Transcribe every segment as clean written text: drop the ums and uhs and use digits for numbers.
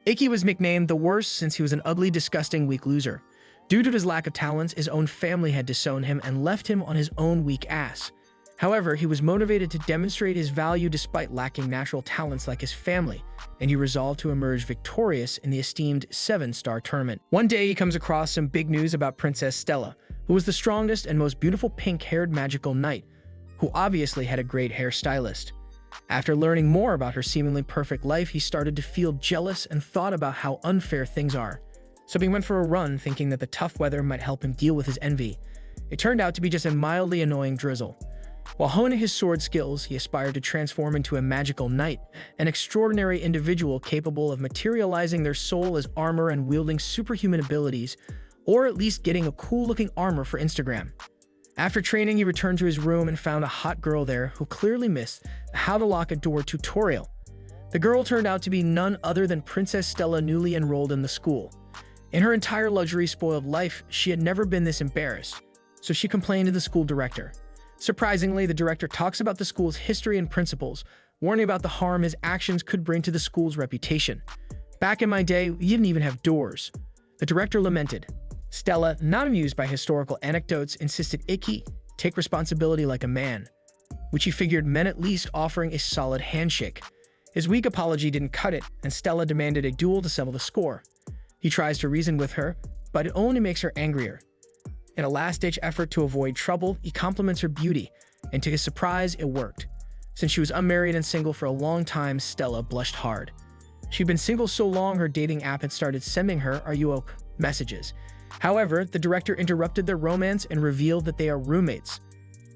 Iki was nicknamed the worst since he was an ugly, disgusting, weak loser. Due to his lack of talents, his own family had disowned him and left him on his own weak ass. However, he was motivated to demonstrate his value despite lacking natural talents like his family, and he resolved to emerge victorious in the esteemed 7-star tournament. One day, he comes across some big news about Princess Stella, who was the strongest and most beautiful pink-haired magical knight, who obviously had a great hairstylist. After learning more about her seemingly perfect life, he started to feel jealous and thought about how unfair things are. So he went for a run, thinking that the tough weather might help him deal with his envy. It turned out to be just a mildly annoying drizzle. While honing his sword skills, he aspired to transform into a magical knight, an extraordinary individual capable of materializing their soul as armor and wielding superhuman abilities, or at least getting a cool-looking armor for Instagram. After training, he returned to his room and found a hot girl there who clearly missed the How to Lock a Door tutorial. The girl turned out to be none other than Princess Stella, newly enrolled in the school. In her entire luxury-spoiled life, she had never been this embarrassed, so she complained to the school director. Surprisingly, the director talks about the school's history and principles, warning about the harm his actions could bring to the school's reputation. Back in my day, we didn't even have doors. The director lamented. Stella, not amused by historical anecdotes, insisted Iki take responsibility like a man, which he figured meant at least offering a solid handshake. His weak apology didn't cut it, and Stella demanded a duel to settle the score. He tries to reason with her, but it only makes her angrier. In a last-ditch effort to avoid trouble, he compliments her beauty, and to his surprise, it worked. Since she was unmarried and single for a long time, Stella blushed hard. She'd been single so long her dating app had started sending her "Are you ok?" messages. However, the director interrupted their romance and revealed that they are roommates.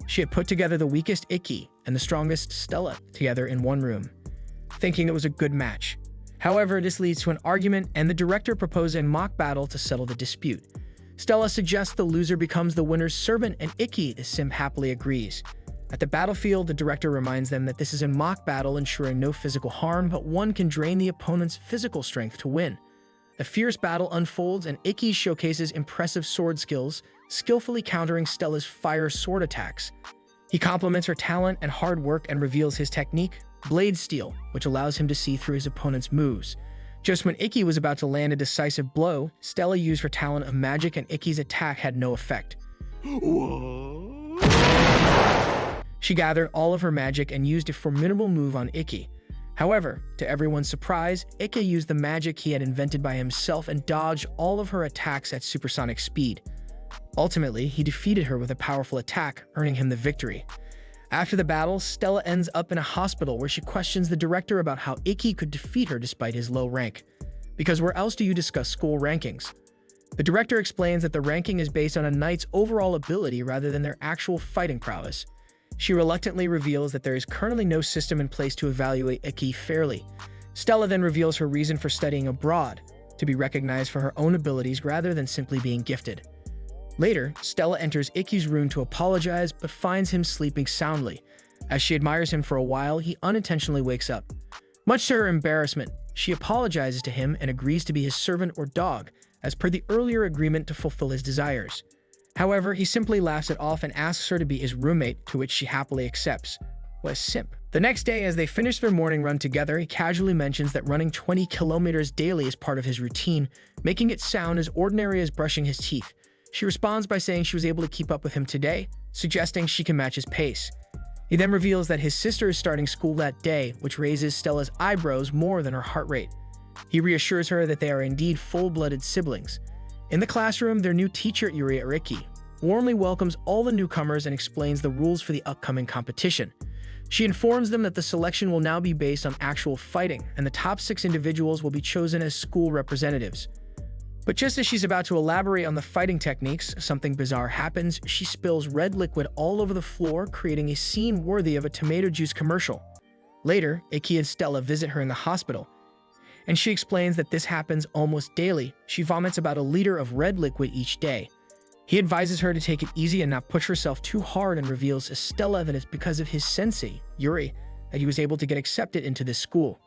She had put together the weakest Iki and the strongest Stella together in one room, thinking it was a good match. However, this leads to an argument, and the director proposes a mock battle to settle the dispute. Stella suggests the loser becomes the winner's servant, and Iki, the simp, happily agrees. At the battlefield, the director reminds them that this is a mock battle, ensuring no physical harm, but one can drain the opponent's physical strength to win. A fierce battle unfolds, and Iki showcases impressive sword skills, skillfully countering Stella's fire sword attacks. He compliments her talent and hard work and reveals his technique, Blade Steel, which allows him to see through his opponent's moves. Just when Iki was about to land a decisive blow, Stella used her talent of magic, and Iki's attack had no effect. She gathered all of her magic and used a formidable move on Iki. However, to everyone's surprise, Iki used the magic he had invented by himself and dodged all of her attacks at supersonic speed. Ultimately, he defeated her with a powerful attack, earning him the victory. After the battle, Stella ends up in a hospital where she questions the director about how Iki could defeat her despite his low rank. Because where else do you discuss school rankings? The director explains that the ranking is based on a knight's overall ability rather than their actual fighting prowess. She reluctantly reveals that there is currently no system in place to evaluate Iki fairly. Stella then reveals her reason for studying abroad, to be recognized for her own abilities rather than simply being gifted. Later, Stella enters Iki's room to apologize, but finds him sleeping soundly. As she admires him for a while, he unintentionally wakes up. Much to her embarrassment, she apologizes to him and agrees to be his servant or dog, as per the earlier agreement to fulfill his desires. However, he simply laughs it off and asks her to be his roommate, to which she happily accepts. What a simp. The next day, as they finish their morning run together, he casually mentions that running 20 kilometers daily is part of his routine, making it sound as ordinary as brushing his teeth. She responds by saying she was able to keep up with him today, suggesting she can match his pace. He then reveals that his sister is starting school that day, which raises Stella's eyebrows more than her heart rate. He reassures her that they are indeed full-blooded siblings. In the classroom, their new teacher, Riki, warmly welcomes all the newcomers and explains the rules for the upcoming competition. She informs them that the selection will now be based on actual fighting, and the top 6 individuals will be chosen as school representatives. But just as she's about to elaborate on the fighting techniques, something bizarre happens. She spills red liquid all over the floor, creating a scene worthy of a tomato juice commercial. Later, Iki and Stella visit her in the hospital, and she explains that this happens almost daily. She vomits about a liter of red liquid each day. He advises her to take it easy and not push herself too hard, and reveals to Stella that it's because of his sensei, Yuri, that he was able to get accepted into this school.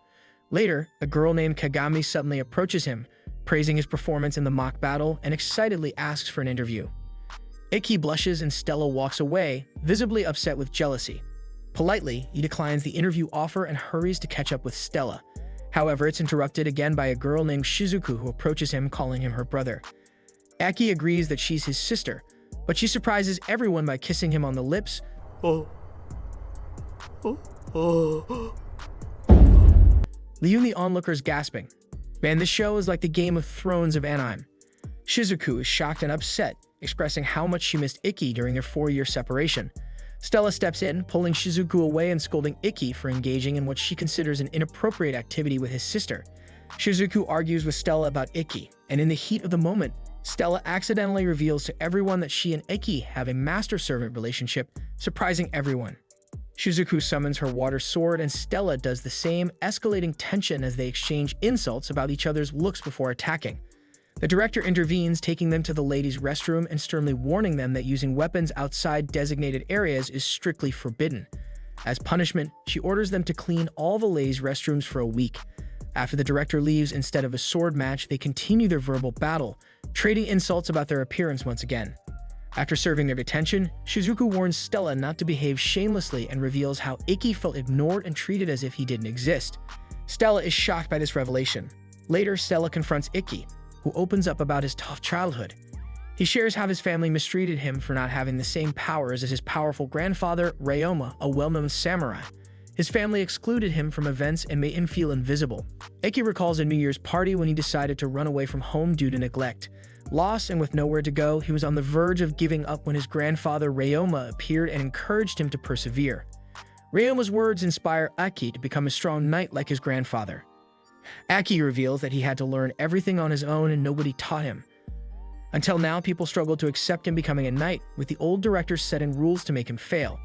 Later, a girl named Kagami suddenly approaches him, praising his performance in the mock battle, and excitedly asks for an interview. Iki blushes and Stella walks away, visibly upset with jealousy. Politely, he declines the interview offer and hurries to catch up with Stella. However, it's interrupted again by a girl named Shizuku who approaches him, calling him her brother. Aki agrees that she's his sister, but she surprises everyone by kissing him on the lips, leaving the onlookers gasping. Man, this show is like the Game of Thrones of anime. Shizuku is shocked and upset, expressing how much she missed Ikki during their 4-year separation. Stella steps in, pulling Shizuku away and scolding Ikki for engaging in what she considers an inappropriate activity with his sister. Shizuku argues with Stella about Ikki, and in the heat of the moment, Stella accidentally reveals to everyone that she and Ikki have a master-servant relationship, surprising everyone. Shizuku summons her water sword and Stella does the same, escalating tension as they exchange insults about each other's looks before attacking. The director intervenes, taking them to the ladies' restroom and sternly warning them that using weapons outside designated areas is strictly forbidden. As punishment, she orders them to clean all the ladies' restrooms for a week. After the director leaves, instead of a sword match, they continue their verbal battle, trading insults about their appearance once again. After serving their detention, Shizuku warns Stella not to behave shamelessly and reveals how Ikki felt ignored and treated as if he didn't exist. Stella is shocked by this revelation. Later, Stella confronts Ikki, who opens up about his tough childhood. He shares how his family mistreated him for not having the same powers as his powerful grandfather, Ryoma, a well-known samurai. His family excluded him from events and made him feel invisible. Ikki recalls a New Year's party when he decided to run away from home due to neglect. Lost and with nowhere to go, he was on the verge of giving up when his grandfather Ryoma appeared and encouraged him to persevere. Ryoma's words inspire Aki to become a strong knight like his grandfather. Aki reveals that he had to learn everything on his own and nobody taught him. Until now, people struggle to accept him becoming a knight, with the old director setting rules to make him fail.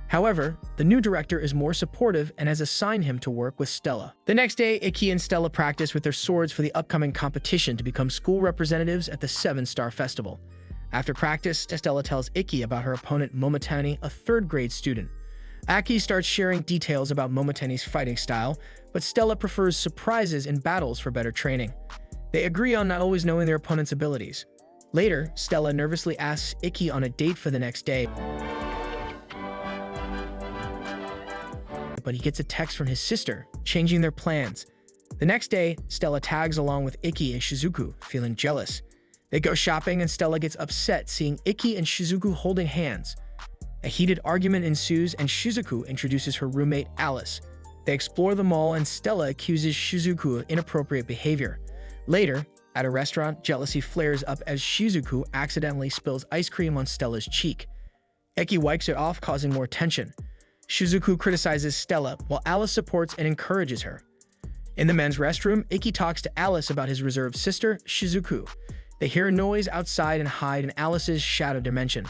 However, the new director is more supportive and has assigned him to work with Stella. The next day, Ikki and Stella practice with their swords for the upcoming competition to become school representatives at the 7-Star Festival. After practice, Stella tells Ikki about her opponent Momotani, a 3rd-grade student. Aki starts sharing details about Momotani's fighting style, but Stella prefers surprises in battles for better training. They agree on not always knowing their opponent's abilities. Later, Stella nervously asks Ikki on a date for the next day, but he gets a text from his sister, changing their plans. The next day, Stella tags along with Ikki and Shizuku, feeling jealous. They go shopping and Stella gets upset seeing Ikki and Shizuku holding hands. A heated argument ensues and Shizuku introduces her roommate Alice. They explore the mall and Stella accuses Shizuku of inappropriate behavior. Later, at a restaurant, jealousy flares up as Shizuku accidentally spills ice cream on Stella's cheek. Ikki wipes it off, causing more tension. Shizuku criticizes Stella, while Alice supports and encourages her. In the men's restroom, Ikki talks to Alice about his reserved sister, Shizuku. They hear a noise outside and hide in Alice's shadow dimension.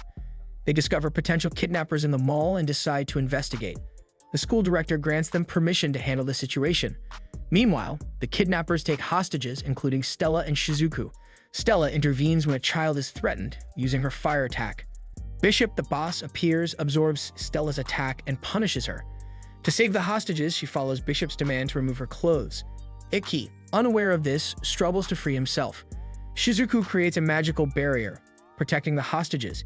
They discover potential kidnappers in the mall and decide to investigate. The school director grants them permission to handle the situation. Meanwhile, the kidnappers take hostages, including Stella and Shizuku. Stella intervenes when a child is threatened, using her fire attack. Bishop, the boss, appears, absorbs Stella's attack, and punishes her. To save the hostages, she follows Bishop's demand to remove her clothes. Ikki, unaware of this, struggles to free himself. Shizuku creates a magical barrier, protecting the hostages.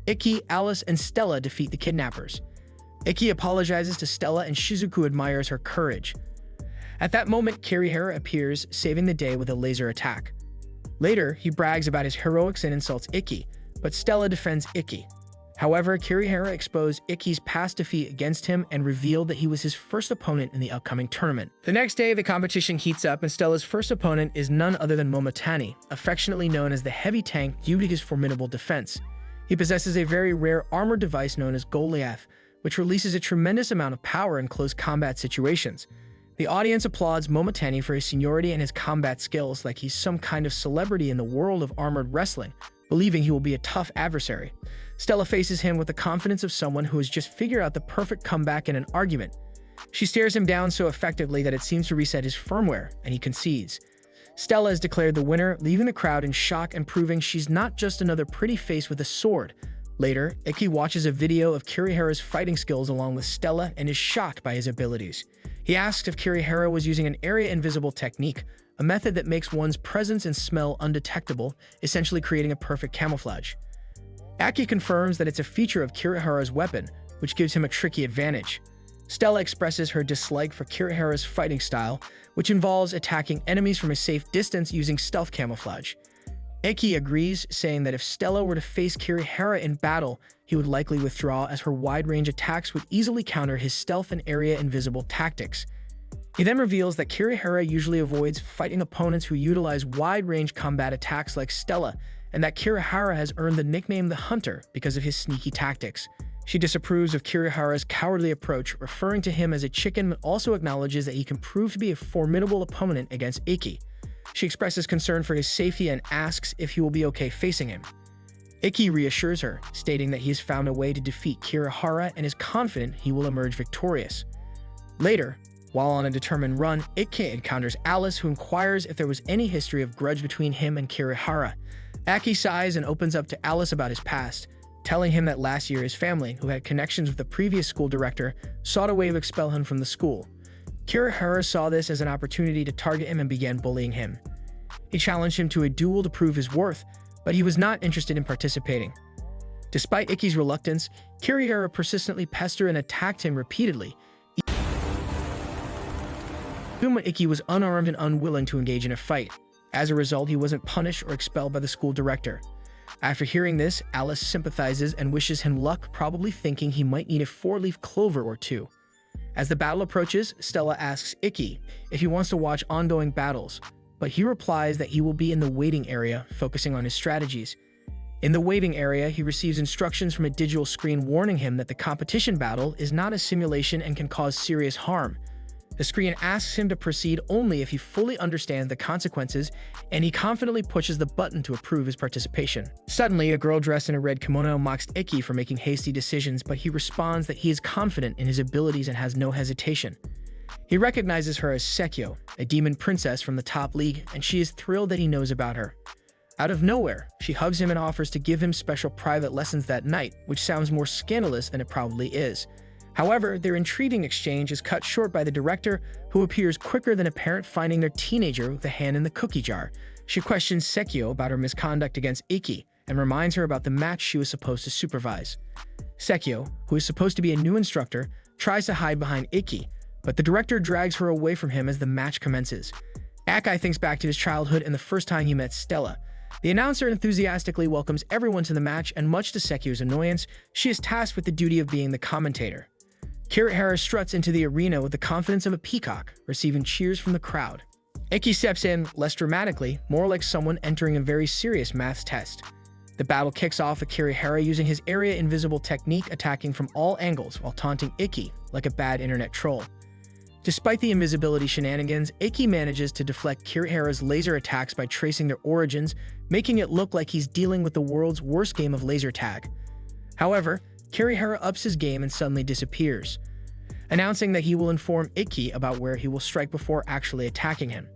Ikki, Alice, and Stella defeat the kidnappers. Ikki apologizes to Stella and Shizuku admires her courage. At that moment, Kirihara appears, saving the day with a laser attack. Later, he brags about his heroics and insults Ikki, but Stella defends Ikki. However, Kirihara exposed Ikki's past defeat against him and revealed that he was his first opponent in the upcoming tournament. The next day, the competition heats up and Stella's first opponent is none other than Momotani, affectionately known as the Heavy Tank due to his formidable defense. He possesses a very rare armored device known as Goliath, which releases a tremendous amount of power in close combat situations. The audience applauds Momotani for his seniority and his combat skills like he's some kind of celebrity in the world of armored wrestling, believing he will be a tough adversary. Stella faces him with the confidence of someone who has just figured out the perfect comeback in an argument. She stares him down so effectively that it seems to reset his firmware, and he concedes. Stella is declared the winner, leaving the crowd in shock and proving she's not just another pretty face with a sword. Later, Ikki watches a video of Kirihara's fighting skills along with Stella and is shocked by his abilities. He asks if Kirihara was using an area invisible technique, a method that makes one's presence and smell undetectable, essentially creating a perfect camouflage. Aki confirms that it's a feature of Kirihara's weapon, which gives him a tricky advantage. Stella expresses her dislike for Kirihara's fighting style, which involves attacking enemies from a safe distance using stealth camouflage. Eki agrees, saying that if Stella were to face Kirihara in battle, he would likely withdraw as her wide-range attacks would easily counter his stealth and area invisible tactics. He then reveals that Kirihara usually avoids fighting opponents who utilize wide-range combat attacks like Stella, and that Kirihara has earned the nickname the Hunter because of his sneaky tactics. She disapproves of Kirihara's cowardly approach, referring to him as a chicken, but also acknowledges that he can prove to be a formidable opponent against Eki. She expresses concern for his safety and asks if he will be okay facing him. Eki reassures her, stating that he has found a way to defeat Kirihara and is confident he will emerge victorious. Later, while on a determined run, Eki encounters Alice, who inquires if there was any history of grudge between him and Kirihara. Aki sighs and opens up to Alice about his past, telling him that last year his family, who had connections with the previous school director, sought a way to expel him from the school. Kirihara saw this as an opportunity to target him and began bullying him. He challenged him to a duel to prove his worth, but he was not interested in participating. Despite Iki's reluctance, Kirihara persistently pestered and attacked him repeatedly, even when Eki was unarmed and unwilling to engage in a fight. As a result, he wasn't punished or expelled by the school director. After hearing this, Alice sympathizes and wishes him luck, probably thinking he might need a 4-leaf clover or two. As the battle approaches, Stella asks Eki if he wants to watch ongoing battles, but he replies that he will be in the waiting area, focusing on his strategies. In the waiting area, he receives instructions from a digital screen warning him that the competition battle is not a simulation and can cause serious harm. The screen asks him to proceed only if he fully understands the consequences, and he confidently pushes the button to approve his participation. Suddenly, a girl dressed in a red kimono mocks Eki for making hasty decisions, but he responds that he is confident in his abilities and has no hesitation. He recognizes her as Sekio, a demon princess from the top league, and she is thrilled that he knows about her. Out of nowhere, she hugs him and offers to give him special private lessons that night, which sounds more scandalous than it probably is. However, their intriguing exchange is cut short by the director, who appears quicker than a parent finding their teenager with a hand in the cookie jar. She questions Sekio about her misconduct against Eki and reminds her about the match she was supposed to supervise. Sekio, who is supposed to be a new instructor, tries to hide behind Eki, but the director drags her away from him as the match commences. Akai thinks back to his childhood and the first time he met Stella. The announcer enthusiastically welcomes everyone to the match, and much to Sekio's annoyance, she is tasked with the duty of being the commentator. Kirihara struts into the arena with the confidence of a peacock, receiving cheers from the crowd. Eki steps in, less dramatically, more like someone entering a very serious maths test. The battle kicks off with Kirihara using his area invisible technique, attacking from all angles while taunting Eki like a bad internet troll. Despite the invisibility shenanigans, Eki manages to deflect Kirihara's laser attacks by tracing their origins, making it look like he's dealing with the world's worst game of laser tag. However, Kirihara ups his game and suddenly disappears, announcing that he will inform Eki about where he will strike before actually attacking him.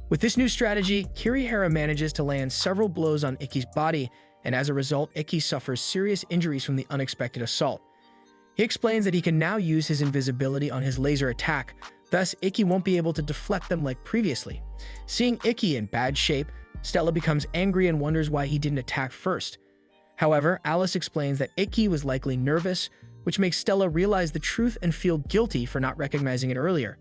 With this new strategy, Kirihara manages to land several blows on Iki's body, and as a result, Eki suffers serious injuries from the unexpected assault. He explains that he can now use his invisibility on his laser attack, thus Eki won't be able to deflect them like previously. Seeing Eki in bad shape, Stella becomes angry and wonders why he didn't attack first. However, Alice explains that Eki was likely nervous, which makes Stella realize the truth and feel guilty for not recognizing it earlier.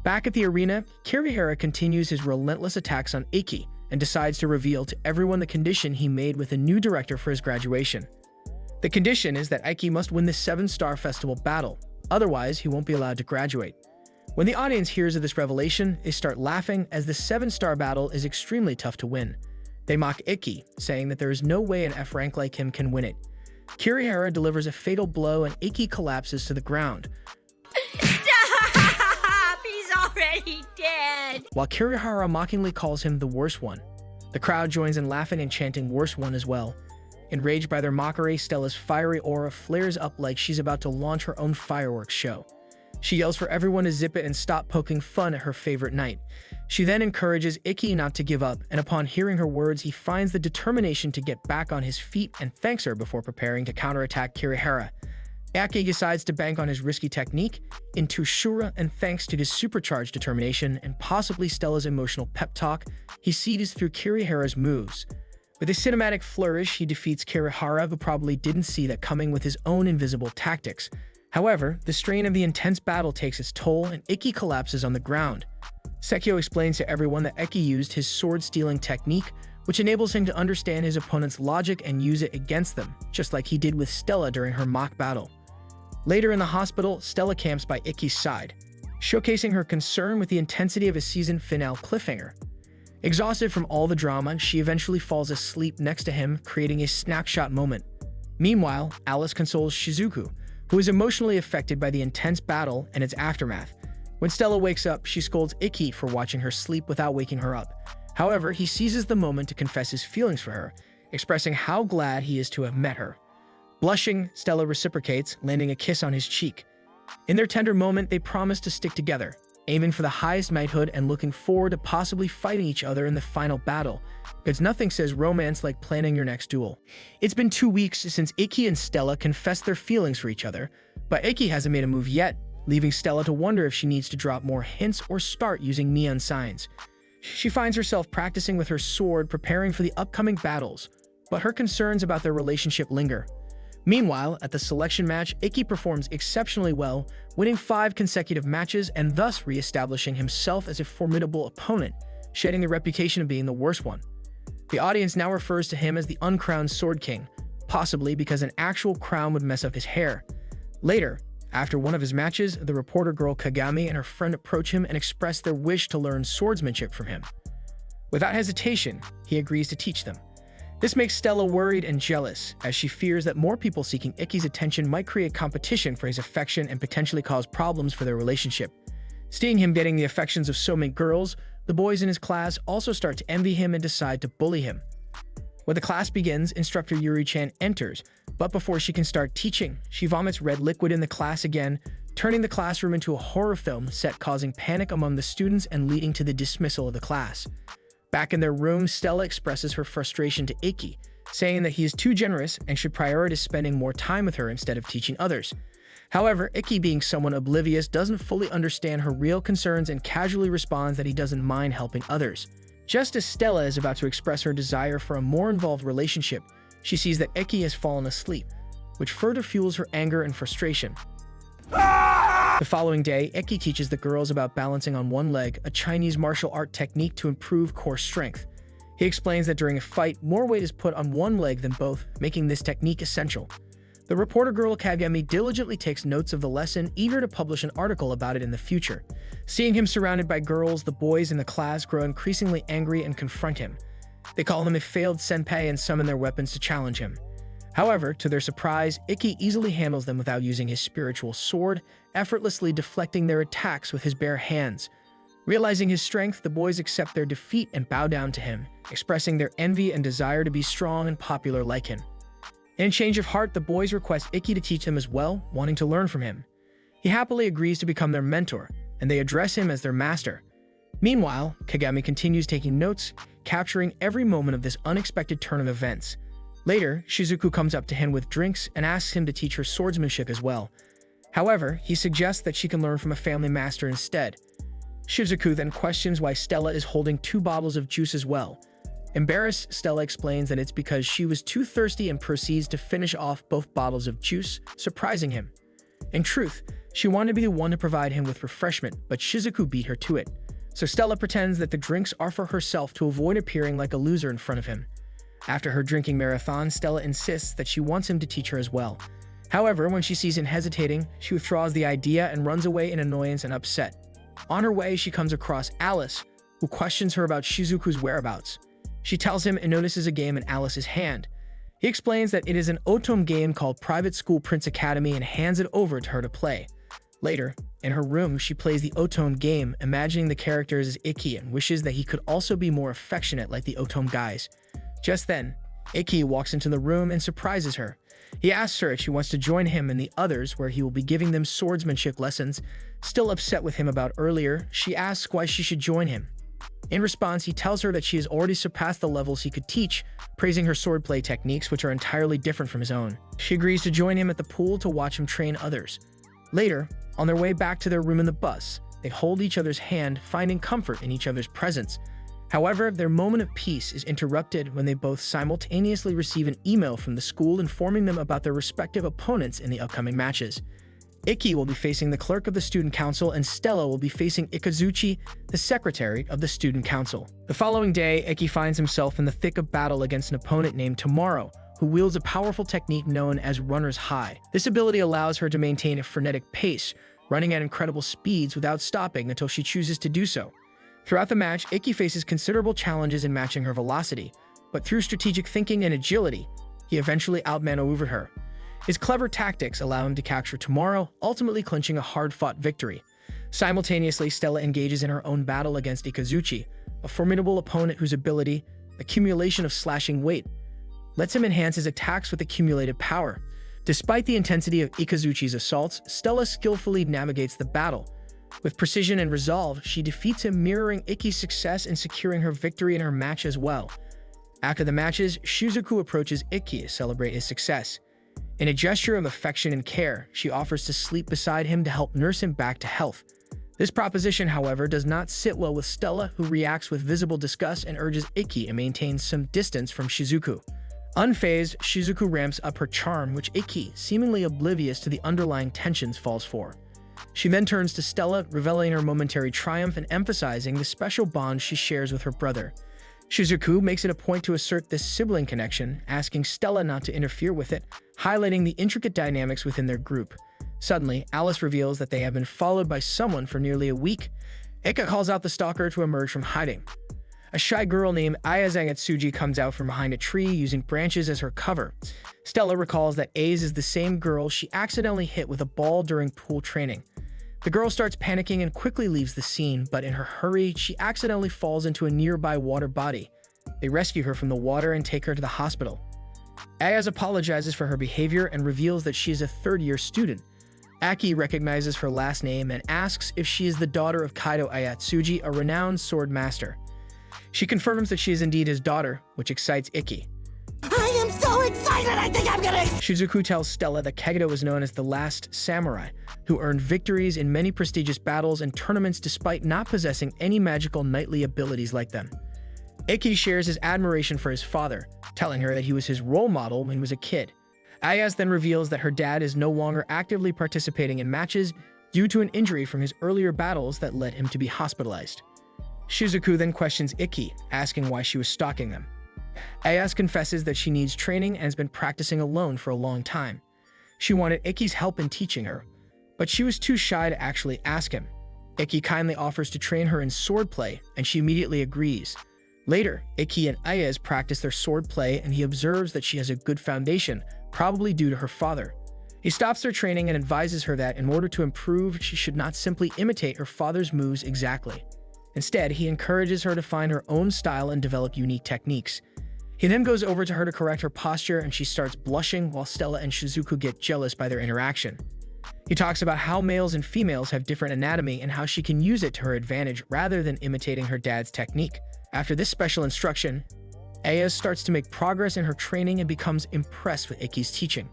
Back at the arena, Kirihara continues his relentless attacks on Eki and decides to reveal to everyone the condition he made with a new director for his graduation. The condition is that Eki must win the 7-star festival battle, otherwise he won't be allowed to graduate. When the audience hears of this revelation, they start laughing as the 7-star battle is extremely tough to win. They mock Eki, saying that there is no way an F rank like him can win it. Kirihara delivers a fatal blow and Eki collapses to the ground. Stop! He's already dead! While Kirihara mockingly calls him the worst one. The crowd joins in laughing and chanting worst one as well. Enraged by their mockery, Stella's fiery aura flares up like she's about to launch her own fireworks show. She yells for everyone to zip it and stop poking fun at her favorite knight. She then encourages Eki not to give up, and upon hearing her words, he finds the determination to get back on his feet and thanks her before preparing to counterattack Kirihara. Eki decides to bank on his risky technique into Shura, and thanks to his supercharged determination and possibly Stella's emotional pep talk, he sees through Kirihara's moves. With a cinematic flourish, he defeats Kirihara, who probably didn't see that coming with his own invisible tactics. However, the strain of the intense battle takes its toll and Ikki collapses on the ground. Sekio explains to everyone that Ikki used his sword-stealing technique, which enables him to understand his opponent's logic and use it against them, just like he did with Stella during her mock battle. Later in the hospital, Stella camps by Ikki's side, showcasing her concern with the intensity of a season finale cliffhanger. Exhausted from all the drama, she eventually falls asleep next to him, creating a snapshot moment. Meanwhile, Alice consoles Shizuku, who is emotionally affected by the intense battle and its aftermath. When Stella wakes up, she scolds Ikki for watching her sleep without waking her up. However, he seizes the moment to confess his feelings for her, expressing how glad he is to have met her. Blushing, Stella reciprocates, landing a kiss on his cheek. In their tender moment, they promise to stick together, aiming for the highest knighthood and looking forward to possibly fighting each other in the final battle, because nothing says romance like planning your next duel. It's been 2 weeks since Ikki and Stella confessed their feelings for each other, but Ikki hasn't made a move yet, leaving Stella to wonder if she needs to drop more hints or start using neon signs. She finds herself practicing with her sword, preparing for the upcoming battles, but her concerns about their relationship linger. Meanwhile, at the selection match, Ikki performs exceptionally well, winning 5 consecutive matches and thus re-establishing himself as a formidable opponent, shedding the reputation of being the worst one. The audience now refers to him as the uncrowned Sword King, possibly because an actual crown would mess up his hair. Later, after one of his matches, the reporter girl Kagami and her friend approach him and express their wish to learn swordsmanship from him. Without hesitation, he agrees to teach them. This makes Stella worried and jealous, as she fears that more people seeking Ikki's attention might create competition for his affection and potentially cause problems for their relationship. Seeing him getting the affections of so many girls, the boys in his class also start to envy him and decide to bully him. When the class begins, instructor Yuri-chan enters, but before she can start teaching, she vomits red liquid in the class again, turning the classroom into a horror film set, causing panic among the students and leading to the dismissal of the class. Back in their room, Stella expresses her frustration to Ikki, saying that he is too generous and should prioritize spending more time with her instead of teaching others. However, Ikki, being someone oblivious, doesn't fully understand her real concerns and casually responds that he doesn't mind helping others. Just as Stella is about to express her desire for a more involved relationship, she sees that Ikki has fallen asleep, which further fuels her anger and frustration. The following day, Ikki teaches the girls about balancing on one leg, a Chinese martial art technique to improve core strength. He explains that during a fight, more weight is put on one leg than both, making this technique essential. The reporter girl Kagami diligently takes notes of the lesson, eager to publish an article about it in the future. Seeing him surrounded by girls, the boys in the class grow increasingly angry and confront him. They call him a failed senpai and summon their weapons to challenge him. However, to their surprise, Ikki easily handles them without using his spiritual sword, effortlessly deflecting their attacks with his bare hands. Realizing his strength, the boys accept their defeat and bow down to him, expressing their envy and desire to be strong and popular like him. In a change of heart, the boys request Ikki to teach them as well, wanting to learn from him. He happily agrees to become their mentor, and they address him as their master. Meanwhile, Kagami continues taking notes, capturing every moment of this unexpected turn of events. Later, Shizuku comes up to him with drinks and asks him to teach her swordsmanship as well. However, he suggests that she can learn from a family master instead. Shizuku then questions why Stella is holding 2 bottles of juice as well. Embarrassed, Stella explains that it's because she was too thirsty and proceeds to finish off both bottles of juice, surprising him. In truth, she wanted to be the one to provide him with refreshment, but Shizuku beat her to it. So Stella pretends that the drinks are for herself to avoid appearing like a loser in front of him. After her drinking marathon, Stella insists that she wants him to teach her as well. However, when she sees him hesitating, she withdraws the idea and runs away in annoyance and upset. On her way, she comes across Alice, who questions her about Shizuku's whereabouts. She tells him and notices a game in Alice's hand. He explains that it is an otome game called Private School Prince Academy and hands it over to her to play. Later, in her room, she plays the otome game, imagining the characters as Ikki and wishes that he could also be more affectionate like the otome guys. Just then, Ikki walks into the room and surprises her. He asks her if she wants to join him and the others, where he will be giving them swordsmanship lessons. Still upset with him about earlier, she asks why she should join him. In response, he tells her that she has already surpassed the levels he could teach, praising her swordplay techniques, which are entirely different from his own. She agrees to join him at the pool to watch him train others. Later, on their way back to their room in the bus, they hold each other's hand, finding comfort in each other's presence. However, their moment of peace is interrupted when they both simultaneously receive an email from the school informing them about their respective opponents in the upcoming matches. Ikki will be facing the clerk of the student council, and Stella will be facing Ayatsuji, the secretary of the student council. The following day, Ikki finds himself in the thick of battle against an opponent named Tomorrow, who wields a powerful technique known as Runner's High. This ability allows her to maintain a frenetic pace, running at incredible speeds without stopping until she chooses to do so. Throughout the match, Ikki faces considerable challenges in matching her velocity, but through strategic thinking and agility, he eventually outmaneuvered her. His clever tactics allow him to capture Tomorrow, ultimately clinching a hard-fought victory. Simultaneously, Stella engages in her own battle against Ayatsuji, a formidable opponent whose ability, accumulation of slashing weight, lets him enhance his attacks with accumulated power. Despite the intensity of Ayatsuji's assaults, Stella skillfully navigates the battle. With precision and resolve, she defeats him, mirroring Ikki's success in securing her victory in her match as well. After the matches, Shizuku approaches Ikki to celebrate his success. In a gesture of affection and care, she offers to sleep beside him to help nurse him back to health. This proposition, however, does not sit well with Stella, who reacts with visible disgust and urges Ikki to maintain some distance from Shizuku. Unfazed, Shizuku ramps up her charm, which Ikki, seemingly oblivious to the underlying tensions, falls for. She then turns to Stella, revealing her momentary triumph and emphasizing the special bond she shares with her brother. Shizuku makes it a point to assert this sibling connection, asking Stella not to interfere with it, highlighting the intricate dynamics within their group. Suddenly, Alice reveals that they have been followed by someone for nearly a week. Ika calls out the Stalker to emerge from hiding. A shy girl named Ayatsuji comes out from behind a tree using branches as her cover. Stella recalls that Aze is the same girl she accidentally hit with a ball during pool training. The girl starts panicking and quickly leaves the scene, but in her hurry, she accidentally falls into a nearby water body. They rescue her from the water and take her to the hospital. Ayaz apologizes for her behavior and reveals that she is a third-year student. Aki recognizes her last name and asks if she is the daughter of Kaido Ayatsuji, a renowned sword master. She confirms that she is indeed his daughter, which excites Ikki. I am so excited, I think I'm gonna... Shizuku tells Stella that Kaido was known as the last samurai, who earned victories in many prestigious battles and tournaments despite not possessing any magical knightly abilities like them. Ikki shares his admiration for his father, telling her that he was his role model when he was a kid. Ayaz then reveals that her dad is no longer actively participating in matches due to an injury from his earlier battles that led him to be hospitalized. Shizuku then questions Ikki, asking why she was stalking them. Ayaz confesses that she needs training and has been practicing alone for a long time. She wanted Ikki's help in teaching her, but she was too shy to actually ask him. Ikki kindly offers to train her in swordplay, and she immediately agrees. Later, Ikki and Ayaz practice their swordplay, and he observes that she has a good foundation, probably due to her father. He stops their training and advises her that in order to improve, she should not simply imitate her father's moves exactly. Instead, he encourages her to find her own style and develop unique techniques. He then goes over to her to correct her posture, and she starts blushing while Stella and Shizuku get jealous by their interaction. He talks about how males and females have different anatomy and how she can use it to her advantage rather than imitating her dad's technique. After this special instruction, Ayaz starts to make progress in her training and becomes impressed with Ikki's teaching.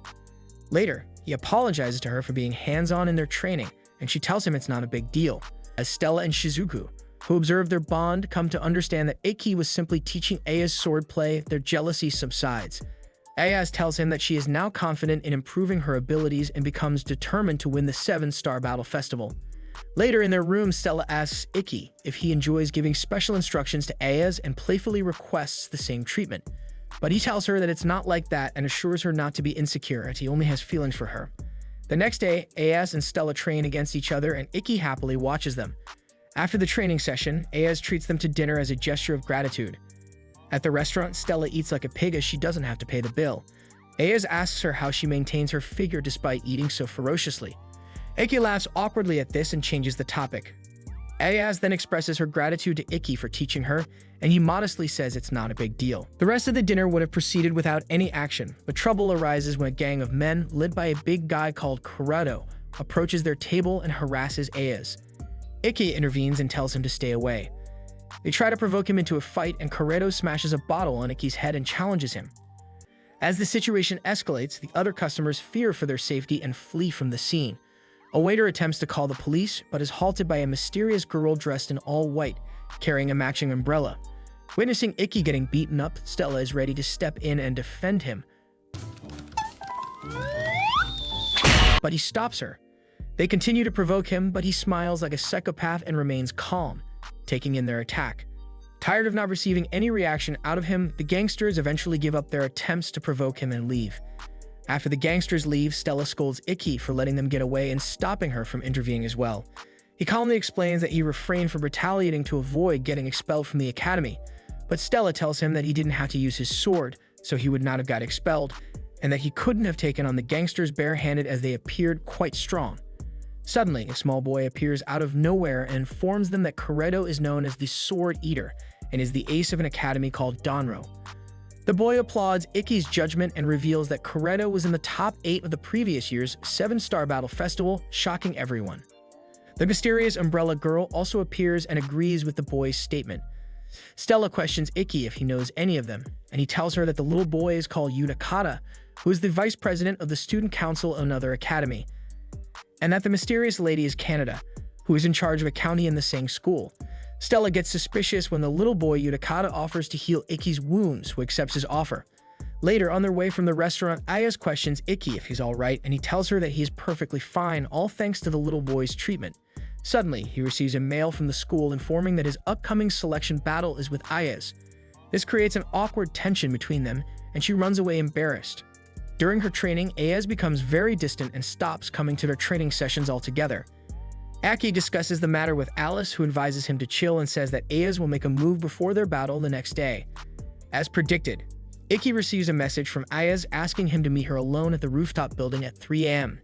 Later, he apologizes to her for being hands-on in their training, and she tells him it's not a big deal. As Stella and Shizuku, who observe their bond, come to understand that Ikki was simply teaching Ayaz swordplay, their jealousy subsides. Ayaz tells him that she is now confident in improving her abilities and becomes determined to win the 7-Star Battle Festival. Later in their room, Stella asks Ikki if he enjoys giving special instructions to Ayaz and playfully requests the same treatment. But he tells her that it's not like that and assures her not to be insecure as he only has feelings for her. The next day, Ayaz and Stella train against each other and Ikki happily watches them. After the training session, Ayaz treats them to dinner as a gesture of gratitude. At the restaurant, Stella eats like a pig as she doesn't have to pay the bill. Ayaz asks her how she maintains her figure despite eating so ferociously. Ikki laughs awkwardly at this and changes the topic. Ayaz then expresses her gratitude to Ikki for teaching her, and he modestly says it's not a big deal. The rest of the dinner would have proceeded without any action, but trouble arises when a gang of men, led by a big guy called Corrado, approaches their table and harasses Ayaz. Ikki intervenes and tells him to stay away. They try to provoke him into a fight, and Corrado smashes a bottle on Ikki's head and challenges him. As the situation escalates, the other customers fear for their safety and flee from the scene. A waiter attempts to call the police, but is halted by a mysterious girl dressed in all white, carrying a matching umbrella. Witnessing Ikki getting beaten up, Stella is ready to step in and defend him. But he stops her. They continue to provoke him, but he smiles like a psychopath and remains calm, taking in their attack. Tired of not receiving any reaction out of him, the gangsters eventually give up their attempts to provoke him and leave. After the gangsters leave, Stella scolds Ikki for letting them get away and stopping her from intervening as well. He calmly explains that he refrained from retaliating to avoid getting expelled from the academy, but Stella tells him that he didn't have to use his sword, so he would not have got expelled, and that he couldn't have taken on the gangsters barehanded as they appeared quite strong. Suddenly, a small boy appears out of nowhere and informs them that Kuredo is known as the Sword Eater and is the ace of an academy called Danro. The boy applauds Ikki's judgment and reveals that Kuredo was in the top 8 of the previous year's 7-star battle festival, shocking everyone. The mysterious umbrella girl also appears and agrees with the boy's statement. Stella questions Ikki if he knows any of them, and he tells her that the little boy is called Yunakata, who is the vice president of the student council of another academy, and that the mysterious lady is Kaneda, who is in charge of a county in the same school. Stella gets suspicious when the little boy Yunakata offers to heal Ikki's wounds, who accepts his offer. Later, on their way from the restaurant, Ayaz questions Ikki if he's alright, and he tells her that he is perfectly fine, all thanks to the little boy's treatment. Suddenly, he receives a mail from the school informing that his upcoming selection battle is with Ayaz. This creates an awkward tension between them, and she runs away embarrassed. During her training, Ayaz becomes very distant and stops coming to their training sessions altogether. Aki discusses the matter with Alice, who advises him to chill and says that Ayaz will make a move before their battle the next day. As predicted, Ikki receives a message from Ayaz asking him to meet her alone at the rooftop building at 3 a.m.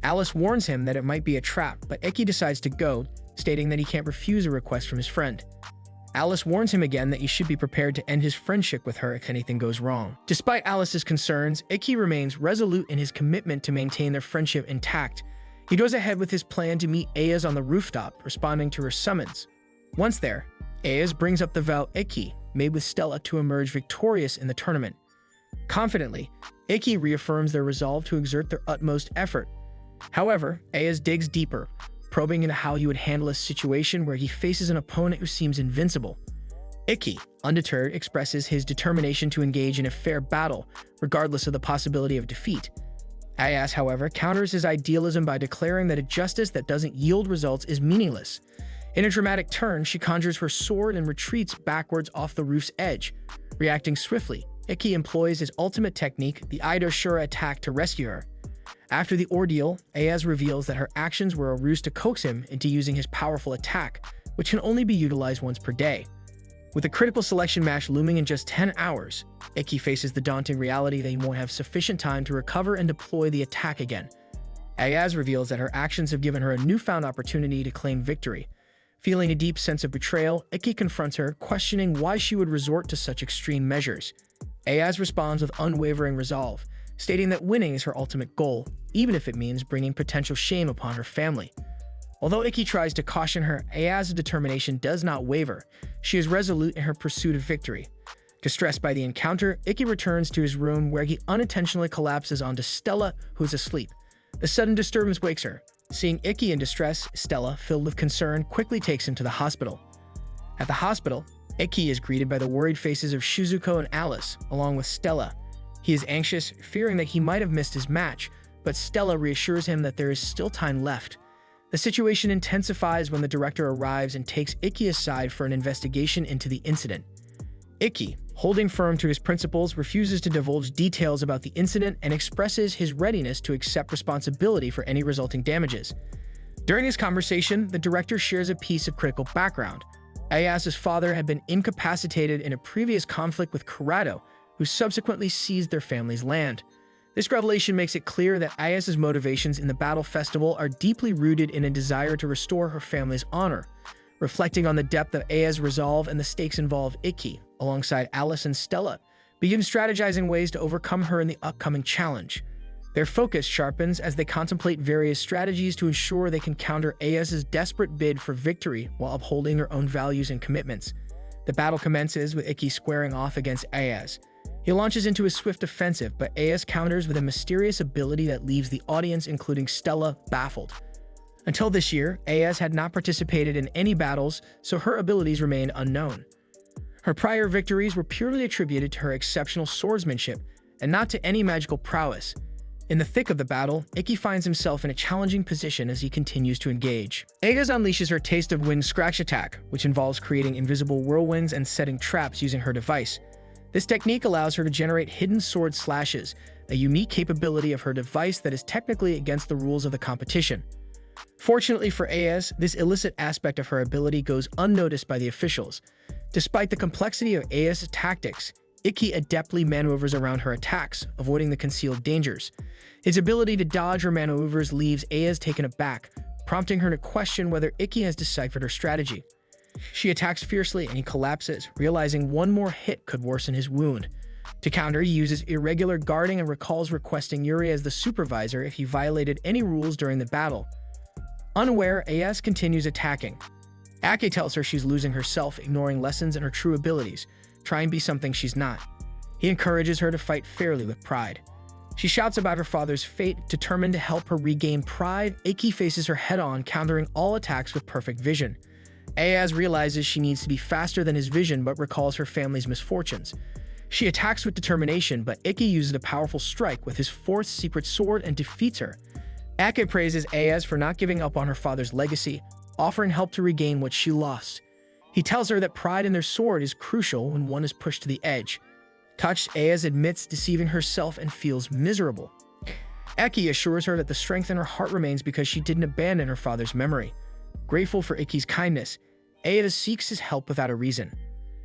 Alice warns him that it might be a trap, but Ikki decides to go, stating that he can't refuse a request from his friend. Alice warns him again that he should be prepared to end his friendship with her if anything goes wrong. Despite Alice's concerns, Ikki remains resolute in his commitment to maintain their friendship intact. He goes ahead with his plan to meet Ayaz on the rooftop, responding to her summons. Once there, Ayaz brings up the vow Ikki made with Stella to emerge victorious in the tournament. Confidently, Ikki reaffirms their resolve to exert their utmost effort. However, Ayaz digs deeper, probing into how he would handle a situation where he faces an opponent who seems invincible. Ikki, undeterred, expresses his determination to engage in a fair battle, regardless of the possibility of defeat. Ayaz, however, counters his idealism by declaring that a justice that doesn't yield results is meaningless. In a dramatic turn, she conjures her sword and retreats backwards off the roof's edge. Reacting swiftly, Ikki employs his ultimate technique, the Ido Shura attack, to rescue her. After the ordeal, Ayaz reveals that her actions were a ruse to coax him into using his powerful attack, which can only be utilized once per day. With a critical selection match looming in just 10 hours, Ikki faces the daunting reality that he won't have sufficient time to recover and deploy the attack again. Ayaz reveals that her actions have given her a newfound opportunity to claim victory. Feeling a deep sense of betrayal, Ikki confronts her, questioning why she would resort to such extreme measures. Ayaz responds with unwavering resolve, stating that winning is her ultimate goal, even if it means bringing potential shame upon her family. Although Ikki tries to caution her, Ayaz's determination does not waver. She is resolute in her pursuit of victory. Distressed by the encounter, Ikki returns to his room where he unintentionally collapses onto Stella, who is asleep. The sudden disturbance wakes her. Seeing Ikki in distress, Stella, filled with concern, quickly takes him to the hospital. At the hospital, Ikki is greeted by the worried faces of Shizuku and Alice, along with Stella. He is anxious, fearing that he might have missed his match, but Stella reassures him that there is still time left. The situation intensifies when the director arrives and takes Ikki aside for an investigation into the incident. Ikki, holding firm to his principles, refuses to divulge details about the incident and expresses his readiness to accept responsibility for any resulting damages. During this conversation, the director shares a piece of critical background. Ayaz's father had been incapacitated in a previous conflict with Kuredo, who subsequently seized their family's land. This revelation makes it clear that Ayaz's motivations in the battle festival are deeply rooted in a desire to restore her family's honor. Reflecting on the depth of Ayaz's resolve and the stakes involved, Ikki, alongside Alice and Stella, begin strategizing ways to overcome her in the upcoming challenge. Their focus sharpens as they contemplate various strategies to ensure they can counter Ayaz's desperate bid for victory while upholding their own values and commitments. The battle commences with Ikki squaring off against Ayaz. He launches into a swift offensive, but Ayaz counters with a mysterious ability that leaves the audience, including Stella, baffled. Until this year, Ayaz had not participated in any battles, so her abilities remained unknown. Her prior victories were purely attributed to her exceptional swordsmanship, and not to any magical prowess. In the thick of the battle, Ikki finds himself in a challenging position as he continues to engage. Ayaz unleashes her Taste of Wind Scratch attack, which involves creating invisible whirlwinds and setting traps using her device. This technique allows her to generate hidden sword slashes, a unique capability of her device that is technically against the rules of the competition. Fortunately for Ayaz, this illicit aspect of her ability goes unnoticed by the officials. Despite the complexity of Ayaz's tactics, Ikki adeptly maneuvers around her attacks, avoiding the concealed dangers. His ability to dodge her maneuvers leaves Ayaz taken aback, prompting her to question whether Ikki has deciphered her strategy. She attacks fiercely and he collapses, realizing one more hit could worsen his wound. To counter, he uses irregular guarding and recalls requesting Yuri as the supervisor if he violated any rules during the battle. Unaware, Ayaz continues attacking. Ake tells her she's losing herself, ignoring lessons and her true abilities, trying to be something she's not. He encourages her to fight fairly with pride. She shouts about her father's fate, determined to help her regain pride. Ikki faces her head-on, countering all attacks with perfect vision. Ayaz realizes she needs to be faster than his vision, but recalls her family's misfortunes. She attacks with determination, but Ikki uses a powerful strike with his fourth secret sword and defeats her. Ake praises Ayaz for not giving up on her father's legacy, offering help to regain what she lost. He tells her that pride in their sword is crucial when one is pushed to the edge. Touched, Ayaz admits deceiving herself and feels miserable. Ikki assures her that the strength in her heart remains because she didn't abandon her father's memory. Grateful for Ikki's kindness, Ayaz seeks his help without a reason.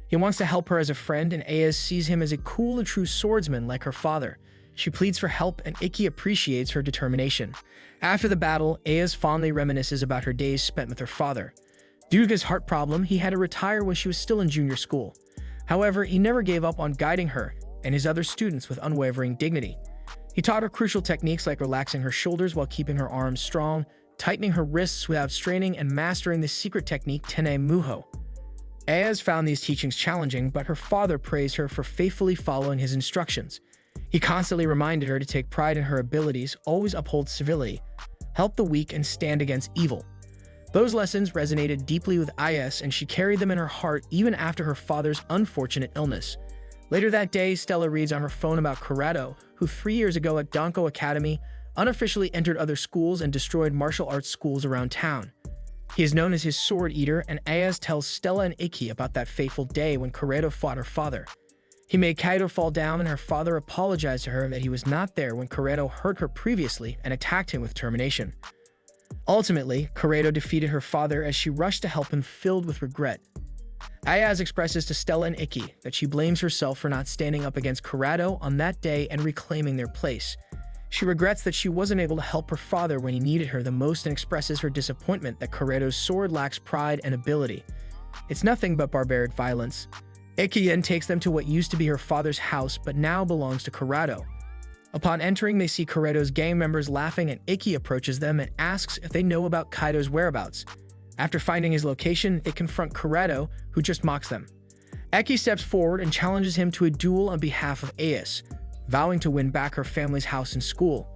He wants to help her as a friend, and Ayaz sees him as a cool and true swordsman like her father. She pleads for help, and Ikki appreciates her determination. After the battle, Ayaz fondly reminisces about her days spent with her father. Due to his heart problem, he had to retire when she was still in junior school. However, he never gave up on guiding her and his other students with unwavering dignity. He taught her crucial techniques like relaxing her shoulders while keeping her arms strong, tightening her wrists without straining, and mastering the secret technique Tene Muho. Ayaz found these teachings challenging, but her father praised her for faithfully following his instructions. He constantly reminded her to take pride in her abilities, always uphold civility, help the weak, and stand against evil. Those lessons resonated deeply with Ayaz, and she carried them in her heart even after her father's unfortunate illness. Later that day, Stella reads on her phone about Corrado, who 3 years ago at Danko Academy unofficially entered other schools and destroyed martial arts schools around town. He is known as his Sword Eater, and Ayaz tells Stella and Ikki about that fateful day when Corrado fought her father. He made Kaido fall down, and her father apologized to her that he was not there when Corrado hurt her previously and attacked him with determination. Ultimately, Corrado defeated her father as she rushed to help him, filled with regret. Ayaz expresses to Stella and Ikki that she blames herself for not standing up against Corrado on that day and reclaiming their place. She regrets that she wasn't able to help her father when he needed her the most, and expresses her disappointment that Corrado's sword lacks pride and ability. It's nothing but barbaric violence. Ikki then takes them to what used to be her father's house but now belongs to Corrado. Upon entering, they see Corrado's gang members laughing, and Ikki approaches them and asks if they know about Kaido's whereabouts. After finding his location, they confront Corrado, who just mocks them. Ikki steps forward and challenges him to a duel on behalf of Ayaz, vowing to win back her family's house and school.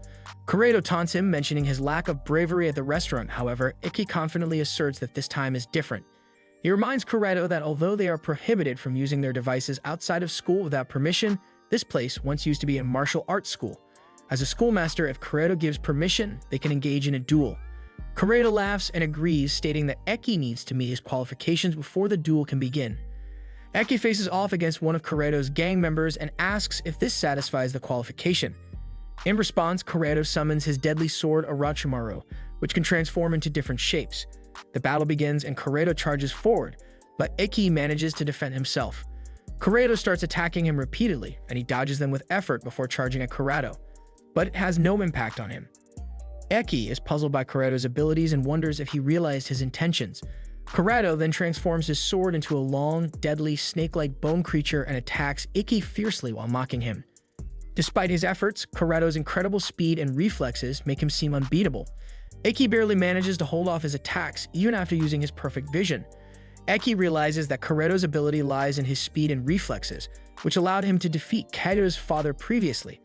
Corrado taunts him, mentioning his lack of bravery at the restaurant. However, Ikki confidently asserts that this time is different. He reminds Corrado that although they are prohibited from using their devices outside of school without permission, this place once used to be a martial arts school. As a schoolmaster, if Corrado gives permission, they can engage in a duel. Corrado laughs and agrees, stating that Ikki needs to meet his qualifications before the duel can begin. Ikki faces off against one of Corrado's gang members and asks if this satisfies the qualification. In response, Corrado summons his deadly sword Orochimaru, which can transform into different shapes. The battle begins and Corrado charges forward, but Ikki manages to defend himself. Corrado starts attacking him repeatedly, and he dodges them with effort before charging at Corrado, but it has no impact on him. Ikki is puzzled by Corrado's abilities and wonders if he realized his intentions. Corrado then transforms his sword into a long, deadly, snake-like bone creature and attacks Ikki fiercely while mocking him. Despite his efforts, Corrado's incredible speed and reflexes make him seem unbeatable. Ikki barely manages to hold off his attacks, even after using his perfect vision. Ikki realizes that Corrado's ability lies in his speed and reflexes, which allowed him to defeat Kaido's father previously.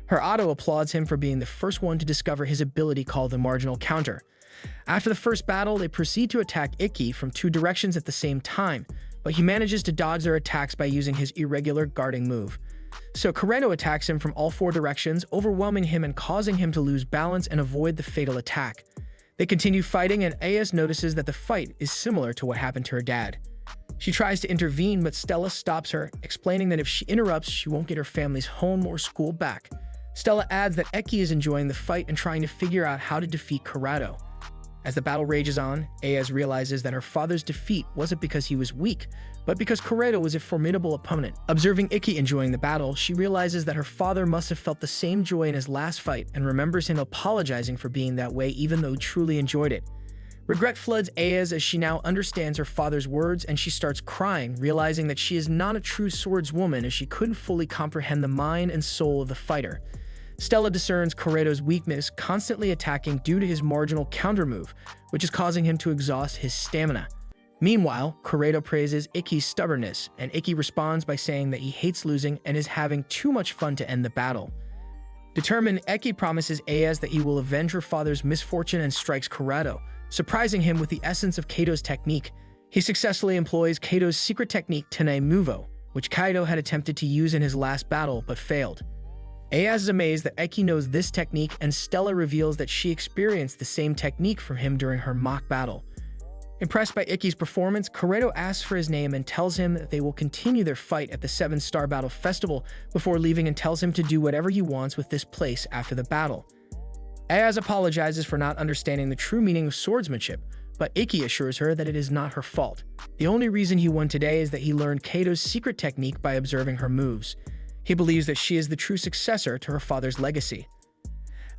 Her auto applauds him for being the first one to discover his ability called the marginal counter. After the first battle, they proceed to attack Ikki from two directions at the same time, but he manages to dodge their attacks by using his irregular guarding move. So Kuredo attacks him from all four directions, overwhelming him and causing him to lose balance and avoid the fatal attack. They continue fighting, and Ayaz notices that the fight is similar to what happened to her dad. She tries to intervene, but Stella stops her, explaining that if she interrupts, she won't get her family's home or school back. Stella adds that Eki is enjoying the fight and trying to figure out how to defeat Kuredo. As the battle rages on, Ayaz realizes that her father's defeat wasn't because he was weak, but because Kuredo was a formidable opponent. Observing Ikki enjoying the battle, she realizes that her father must have felt the same joy in his last fight and remembers him apologizing for being that way even though he truly enjoyed it. Regret floods Ayaz as she now understands her father's words, and she starts crying, realizing that she is not a true swordswoman as she couldn't fully comprehend the mind and soul of the fighter. Stella discerns Kuredo's weakness, constantly attacking due to his marginal countermove, which is causing him to exhaust his stamina. Meanwhile, Kuredo praises Ikki's stubbornness, and Ikki responds by saying that he hates losing and is having too much fun to end the battle. Determined, Ikki promises Ayaz that he will avenge her father's misfortune and strikes Kuredo, surprising him with the essence of Kato's technique. He successfully employs Kato's secret technique Tene Muvo, which Kaido had attempted to use in his last battle but failed. Ayaz is amazed that Eki knows this technique, and Stella reveals that she experienced the same technique from him during her mock battle. Impressed by Ikki's performance, Kuredo asks for his name and tells him that they will continue their fight at the 7-Star Battle Festival before leaving, and tells him to do whatever he wants with this place after the battle. Ayaz apologizes for not understanding the true meaning of swordsmanship, but Ikki assures her that it is not her fault. The only reason he won today is that he learned Kato's secret technique by observing her moves. He believes that she is the true successor to her father's legacy.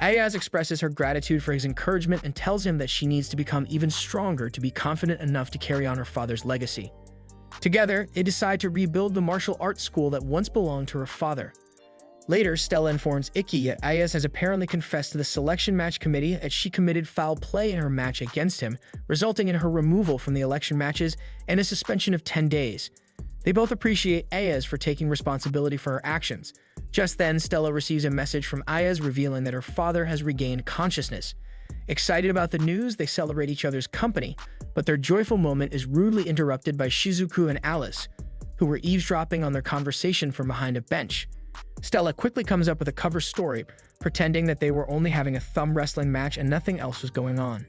Ayaz expresses her gratitude for his encouragement and tells him that she needs to become even stronger to be confident enough to carry on her father's legacy. Together, they decide to rebuild the martial arts school that once belonged to her father. Later, Stella informs Ikki that Ayaz has apparently confessed to the selection match committee that she committed foul play in her match against him, resulting in her removal from the election matches and a suspension of 10 days. They both appreciate Ayaz for taking responsibility for her actions. Just then, Stella receives a message from Ayaz revealing that her father has regained consciousness. Excited about the news, they celebrate each other's company, but their joyful moment is rudely interrupted by Shizuku and Alice, who were eavesdropping on their conversation from behind a bench. Stella quickly comes up with a cover story, pretending that they were only having a thumb wrestling match and nothing else was going on.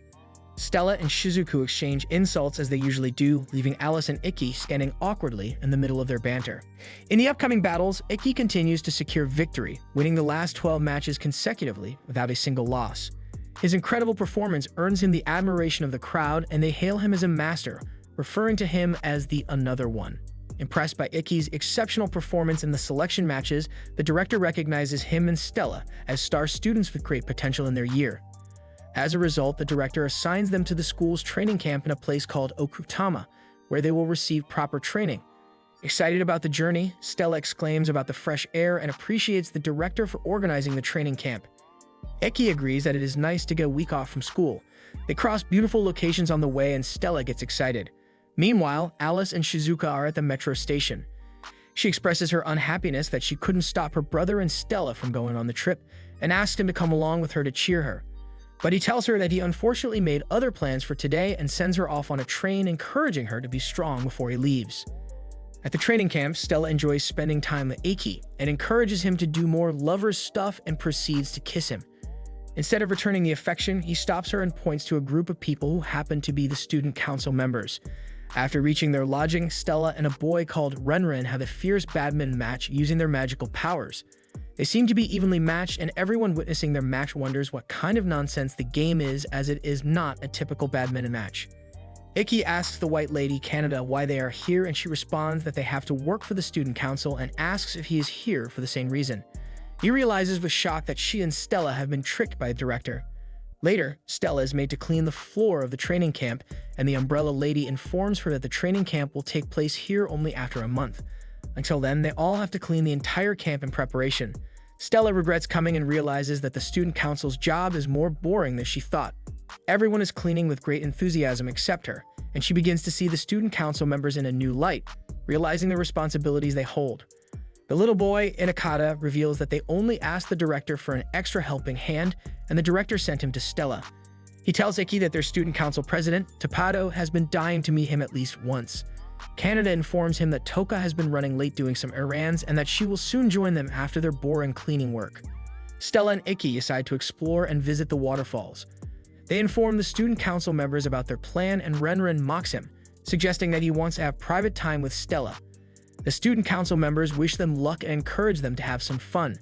Stella and Shizuku exchange insults as they usually do, leaving Alice and Ikki standing awkwardly in the middle of their banter. In the upcoming battles, Ikki continues to secure victory, winning the last 12 matches consecutively without a single loss. His incredible performance earns him the admiration of the crowd, and they hail him as a master, referring to him as the Another One. Impressed by Ikki's exceptional performance in the selection matches, the director recognizes him and Stella as star students with great potential in their year. As a result, the director assigns them to the school's training camp in a place called Okutama, where they will receive proper training. Excited about the journey, Stella exclaims about the fresh air and appreciates the director for organizing the training camp. Ikki agrees that it is nice to get a week off from school. They cross beautiful locations on the way, and Stella gets excited. Meanwhile, Alice and Shizuka are at the metro station. She expresses her unhappiness that she couldn't stop her brother and Stella from going on the trip, and asks him to come along with her to cheer her. But he tells her that he unfortunately made other plans for today and sends her off on a train, encouraging her to be strong before he leaves. At the training camp, Stella enjoys spending time with Ikki and encourages him to do more lover's stuff and proceeds to kiss him. Instead of returning the affection, he stops her and points to a group of people who happen to be the student council members. After reaching their lodging, Stella and a boy called Renren have a fierce badminton match using their magical powers. They seem to be evenly matched, and everyone witnessing their match wonders what kind of nonsense the game is, as it is not a typical badminton match. Ikki asks the White Lady Canada why they are here, and she responds that they have to work for the student council and asks if he is here for the same reason. He realizes with shock that she and Stella have been tricked by the director. Later, Stella is made to clean the floor of the training camp, and the Umbrella Lady informs her that the training camp will take place here only after a month. Until then, they all have to clean the entire camp in preparation. Stella regrets coming and realizes that the student council's job is more boring than she thought. Everyone is cleaning with great enthusiasm except her, and she begins to see the student council members in a new light, realizing the responsibilities they hold. The little boy, Inakata, reveals that they only asked the director for an extra helping hand, and the director sent him to Stella. He tells Ikki that their student council president, Tapado, has been dying to meet him at least once. Canada informs him that Toka has been running late doing some errands and that she will soon join them after their boring cleaning work. Stella and Ikki decide to explore and visit the waterfalls. They inform the student council members about their plan, and Renren mocks him, suggesting that he wants to have private time with Stella. The student council members wish them luck and encourage them to have some fun.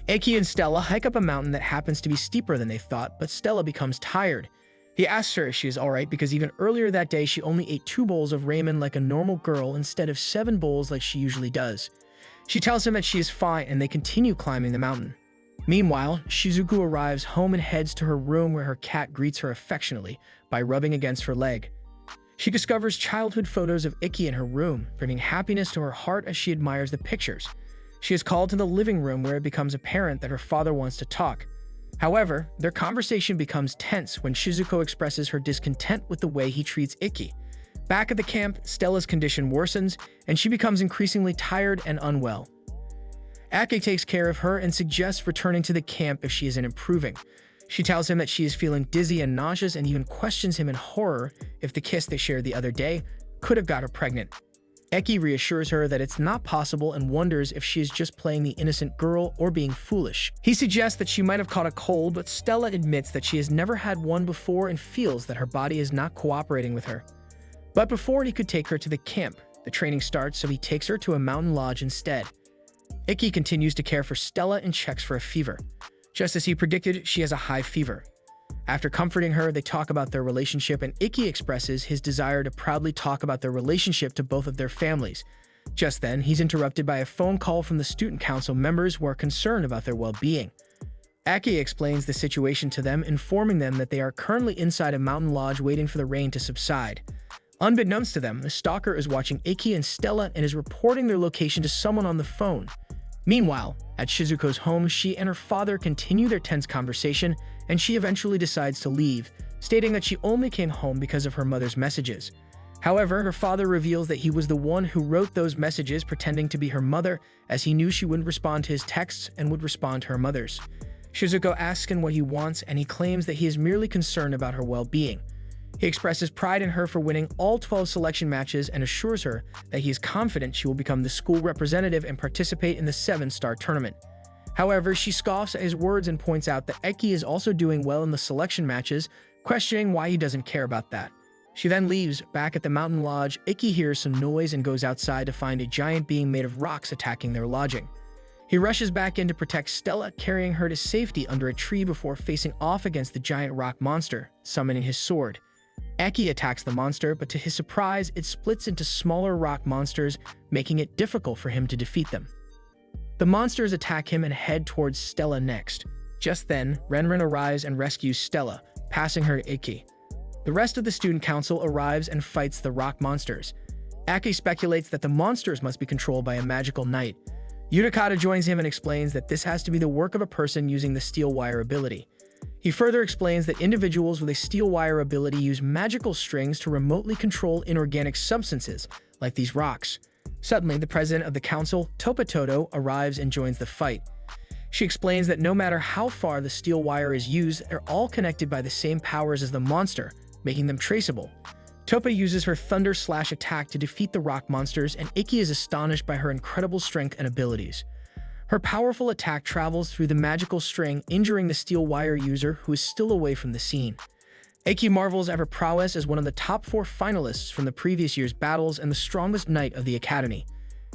Ikki and Stella hike up a mountain that happens to be steeper than they thought, but Stella becomes tired. He asks her if she is alright because even earlier that day she only ate 2 bowls of ramen like a normal girl instead of 7 bowls like she usually does. She tells him that she is fine and they continue climbing the mountain. Meanwhile, Shizuku arrives home and heads to her room where her cat greets her affectionately by rubbing against her leg. She discovers childhood photos of Ikki in her room, bringing happiness to her heart as she admires the pictures. She is called to the living room where it becomes apparent that her father wants to talk. However, their conversation becomes tense when Shizuku expresses her discontent with the way he treats Ikki. Back at the camp, Stella's condition worsens, and she becomes increasingly tired and unwell. Ake takes care of her and suggests returning to the camp if she isn't improving. She tells him that she is feeling dizzy and nauseous and even questions him in horror if the kiss they shared the other day could have got her pregnant. Eki reassures her that it's not possible and wonders if she is just playing the innocent girl or being foolish. He suggests that she might have caught a cold, but Stella admits that she has never had one before and feels that her body is not cooperating with her. But before he could take her to the camp, the training starts, so he takes her to a mountain lodge instead. Ikki continues to care for Stella and checks for a fever. Just as he predicted, she has a high fever. After comforting her, they talk about their relationship, and Ikki expresses his desire to proudly talk about their relationship to both of their families. Just then, he's interrupted by a phone call from the student council members who are concerned about their well-being. Aki explains the situation to them, informing them that they are currently inside a mountain lodge waiting for the rain to subside. Unbeknownst to them, the Stalker is watching Ikki and Stella and is reporting their location to someone on the phone. Meanwhile, at Shizuko's home, she and her father continue their tense conversation, and she eventually decides to leave, stating that she only came home because of her mother's messages. However, her father reveals that he was the one who wrote those messages pretending to be her mother, as he knew she wouldn't respond to his texts and would respond to her mother's. Shizuko asks him what he wants, and he claims that he is merely concerned about her well-being. He expresses pride in her for winning all 12 selection matches and assures her that he is confident she will become the school representative and participate in the 7-star tournament. However, she scoffs at his words and points out that Eki is also doing well in the selection matches, questioning why he doesn't care about that. She then leaves. Back at the mountain lodge, Ikki hears some noise and goes outside to find a giant being made of rocks attacking their lodging. He rushes back in to protect Stella, carrying her to safety under a tree before facing off against the giant rock monster, summoning his sword. Eki attacks the monster, but to his surprise, it splits into smaller rock monsters, making it difficult for him to defeat them. The monsters attack him and head towards Stella next. Just then, Renren arrives and rescues Stella, passing her to Ikki. The rest of the student council arrives and fights the rock monsters. Aki speculates that the monsters must be controlled by a magical knight. Utakata joins him and explains that this has to be the work of a person using the steel wire ability. He further explains that individuals with a steel wire ability use magical strings to remotely control inorganic substances, like these rocks. Suddenly, the president of the council, Topatoto, arrives and joins the fight. She explains that no matter how far the steel wire is used, they're all connected by the same powers as the monster, making them traceable. Topa uses her Thunder Slash attack to defeat the rock monsters, and Ikki is astonished by her incredible strength and abilities. Her powerful attack travels through the magical string, injuring the steel wire user, who is still away from the scene. Ikki marvels at her prowess as one of the top 4 finalists from the previous year's battles and the strongest knight of the academy.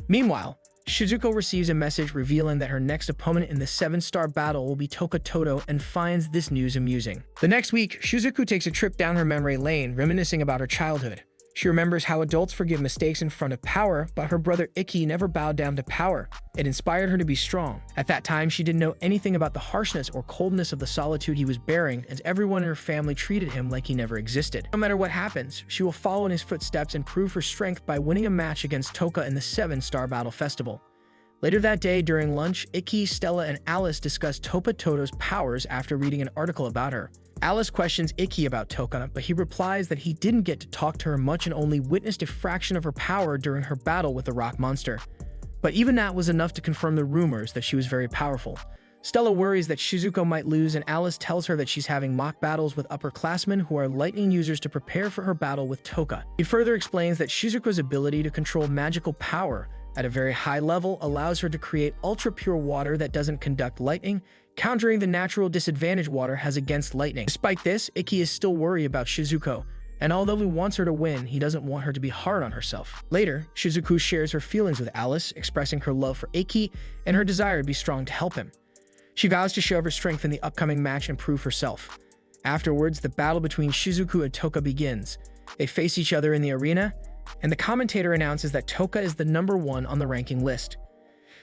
Meanwhile, Shizuko receives a message revealing that her next opponent in the 7-star battle will be Tokatoto and finds this news amusing. The next week, Shizuku takes a trip down her memory lane, reminiscing about her childhood. She remembers how adults forgive mistakes in front of power, but her brother Ikki never bowed down to power. It inspired her to be strong. At that time, she didn't know anything about the harshness or coldness of the solitude he was bearing, as everyone in her family treated him like he never existed. No matter what happens, she will follow in his footsteps and prove her strength by winning a match against Toka in the 7-star battle festival. Later that day, during lunch, Ikki, Stella, and Alice discuss Topatoto's powers after reading an article about her. Alice questions Ikki about Toka, but he replies that he didn't get to talk to her much and only witnessed a fraction of her power during her battle with the rock monster. But even that was enough to confirm the rumors that she was very powerful. Stella worries that Shizuku might lose, and Alice tells her that she's having mock battles with upperclassmen who are lightning users to prepare for her battle with Toka. He further explains that Shizuku's ability to control magical power at a very high level allows her to create ultra-pure water that doesn't conduct lightning, countering the natural disadvantage water has against lightning. Despite this, Ikki is still worried about Shizuku, and although he wants her to win, he doesn't want her to be hard on herself. Later, Shizuku shares her feelings with Alice, expressing her love for Ikki and her desire to be strong to help him. She vows to show her strength in the upcoming match and prove herself. Afterwards, the battle between Shizuku and Toka begins. They face each other in the arena, and the commentator announces that Toka is the #1 on the ranking list.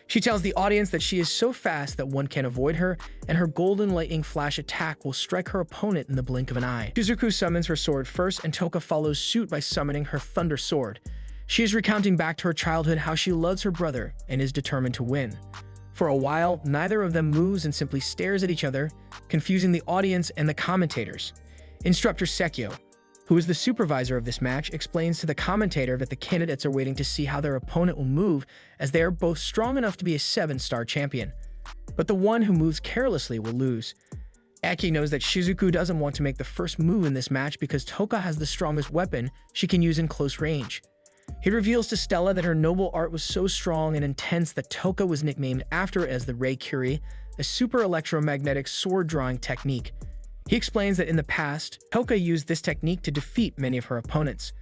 She tells the audience that she is so fast that one can't avoid her, and her golden lightning flash attack will strike her opponent in the blink of an eye. Shizuku summons her sword first, and Toka follows suit by summoning her thunder sword. She is recounting back to her childhood how she loves her brother and is determined to win. For a while, neither of them moves and simply stares at each other, confusing the audience and the commentators. Instructor Sekio, who is the supervisor of this match, explains to the commentator that the candidates are waiting to see how their opponent will move, as they are both strong enough to be a 7-star champion. But the one who moves carelessly will lose. Eki knows that Shizuku doesn't want to make the first move in this match because Toka has the strongest weapon she can use in close range. He reveals to Stella that her noble art was so strong and intense that Toka was nicknamed after it as the Reikuri, a super electromagnetic sword-drawing technique. He explains that in the past, Toka used this technique to defeat many of her opponents.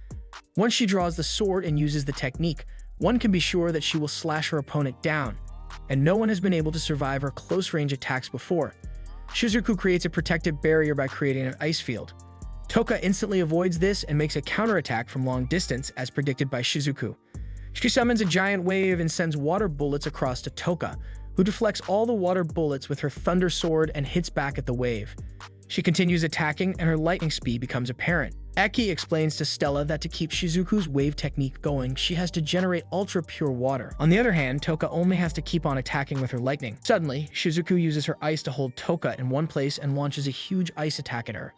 Once she draws the sword and uses the technique, one can be sure that she will slash her opponent down, and no one has been able to survive her close-range attacks before. Shizuku creates a protective barrier by creating an ice field. Toka instantly avoids this and makes a counterattack from long distance, as predicted by Shizuku. She summons a giant wave and sends water bullets across to Toka, who deflects all the water bullets with her thunder sword and hits back at the wave. She continues attacking, and her lightning speed becomes apparent. Eki explains to Stella that to keep Shizuku's wave technique going, she has to generate ultra-pure water. On the other hand, Toka only has to keep on attacking with her lightning. Suddenly, Shizuku uses her ice to hold Toka in one place and launches a huge ice attack at her.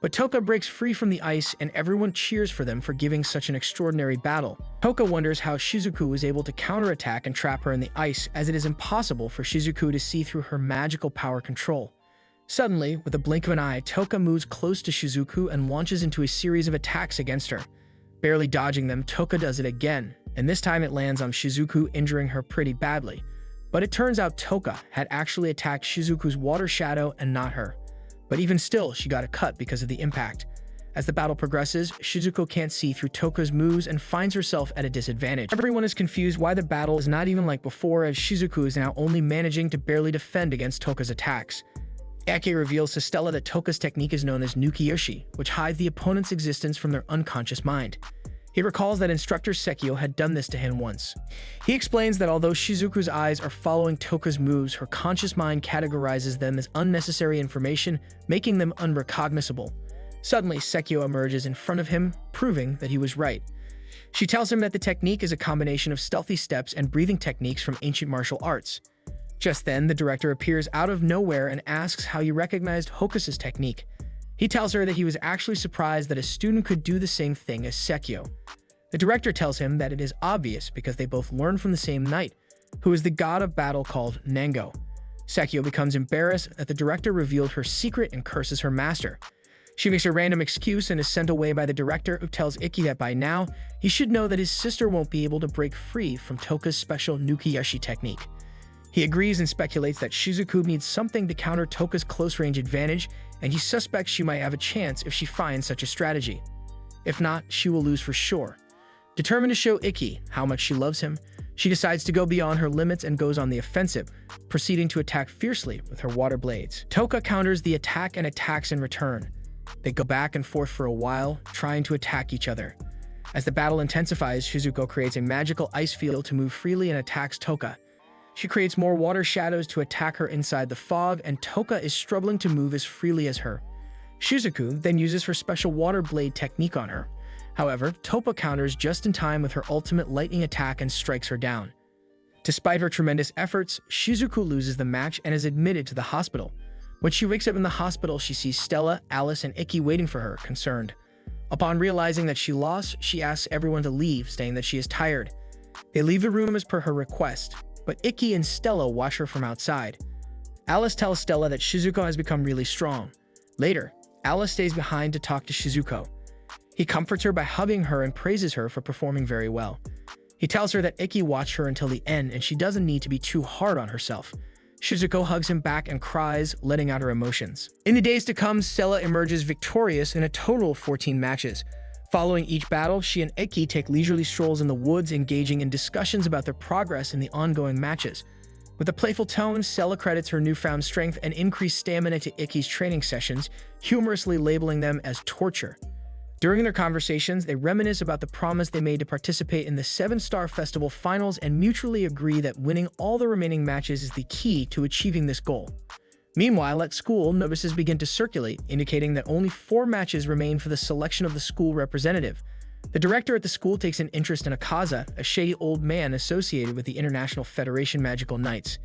But Toka breaks free from the ice, and everyone cheers for them for giving such an extraordinary battle. Toka wonders how Shizuku was able to counterattack and trap her in the ice, as it is impossible for Shizuku to see through her magical power control. Suddenly, with a blink of an eye, Toka moves close to Shizuku and launches into a series of attacks against her. Barely dodging them, Toka does it again, and this time it lands on Shizuku, injuring her pretty badly. But it turns out Toka had actually attacked Shizuku's water shadow and not her. But even still, she got a cut because of the impact. As the battle progresses, Shizuku can't see through Toka's moves and finds herself at a disadvantage. Everyone is confused why the battle is not even like before, as Shizuku is now only managing to barely defend against Toka's attacks. Eki reveals to Stella that Toka's technique is known as Nukiyoshi, which hides the opponent's existence from their unconscious mind. He recalls that Instructor Sekio had done this to him once. He explains that although Shizuku's eyes are following Toka's moves, her conscious mind categorizes them as unnecessary information, making them unrecognizable. Suddenly, Sekio emerges in front of him, proving that he was right. She tells him that the technique is a combination of stealthy steps and breathing techniques from ancient martial arts. Just then, the director appears out of nowhere and asks how he recognized Hokus's technique. He tells her that he was actually surprised that a student could do the same thing as Sekio. The director tells him that it is obvious because they both learned from the same knight, who is the god of battle called Nango. Sekio becomes embarrassed that the director revealed her secret and curses her master. She makes a random excuse and is sent away by the director, who tells Ikki that by now, he should know that his sister won't be able to break free from Toka's special Nukiyoshi technique. He agrees and speculates that Shizuku needs something to counter Toka's close-range advantage, and he suspects she might have a chance if she finds such a strategy. If not, she will lose for sure. Determined to show Ikki how much she loves him, she decides to go beyond her limits and goes on the offensive, proceeding to attack fiercely with her water blades. Toka counters the attack and attacks in return. They go back and forth for a while, trying to attack each other. As the battle intensifies, Shizuku creates a magical ice field to move freely and attacks Toka. She creates more water shadows to attack her inside the fog, and Toka is struggling to move as freely as her. Shizuku then uses her special water blade technique on her. However, Topa counters just in time with her ultimate lightning attack and strikes her down. Despite her tremendous efforts, Shizuku loses the match and is admitted to the hospital. When she wakes up in the hospital, she sees Stella, Alice, and Ikki waiting for her, concerned. Upon realizing that she lost, she asks everyone to leave, saying that she is tired. They leave the room as per her request, but Ikki and Stella watch her from outside. Alice tells Stella that Shizuku has become really strong. Later, Alice stays behind to talk to Shizuku. He comforts her by hugging her and praises her for performing very well. He tells her that Ikki watched her until the end and she doesn't need to be too hard on herself. Shizuku hugs him back and cries, letting out her emotions. In the days to come, Stella emerges victorious in a total of 14 matches. Following each battle, she and Ikki take leisurely strolls in the woods, engaging in discussions about their progress in the ongoing matches. With a playful tone, Stella credits her newfound strength and increased stamina to Ikki's training sessions, humorously labeling them as torture. During their conversations, they reminisce about the promise they made to participate in the 7-Star Festival finals and mutually agree that winning all the remaining matches is the key to achieving this goal. Meanwhile, at school, notices begin to circulate, indicating that only 4 matches remain for the selection of the school representative. The director at the school takes an interest in Akaza, a shady old man associated with the International Federation Magical Knights.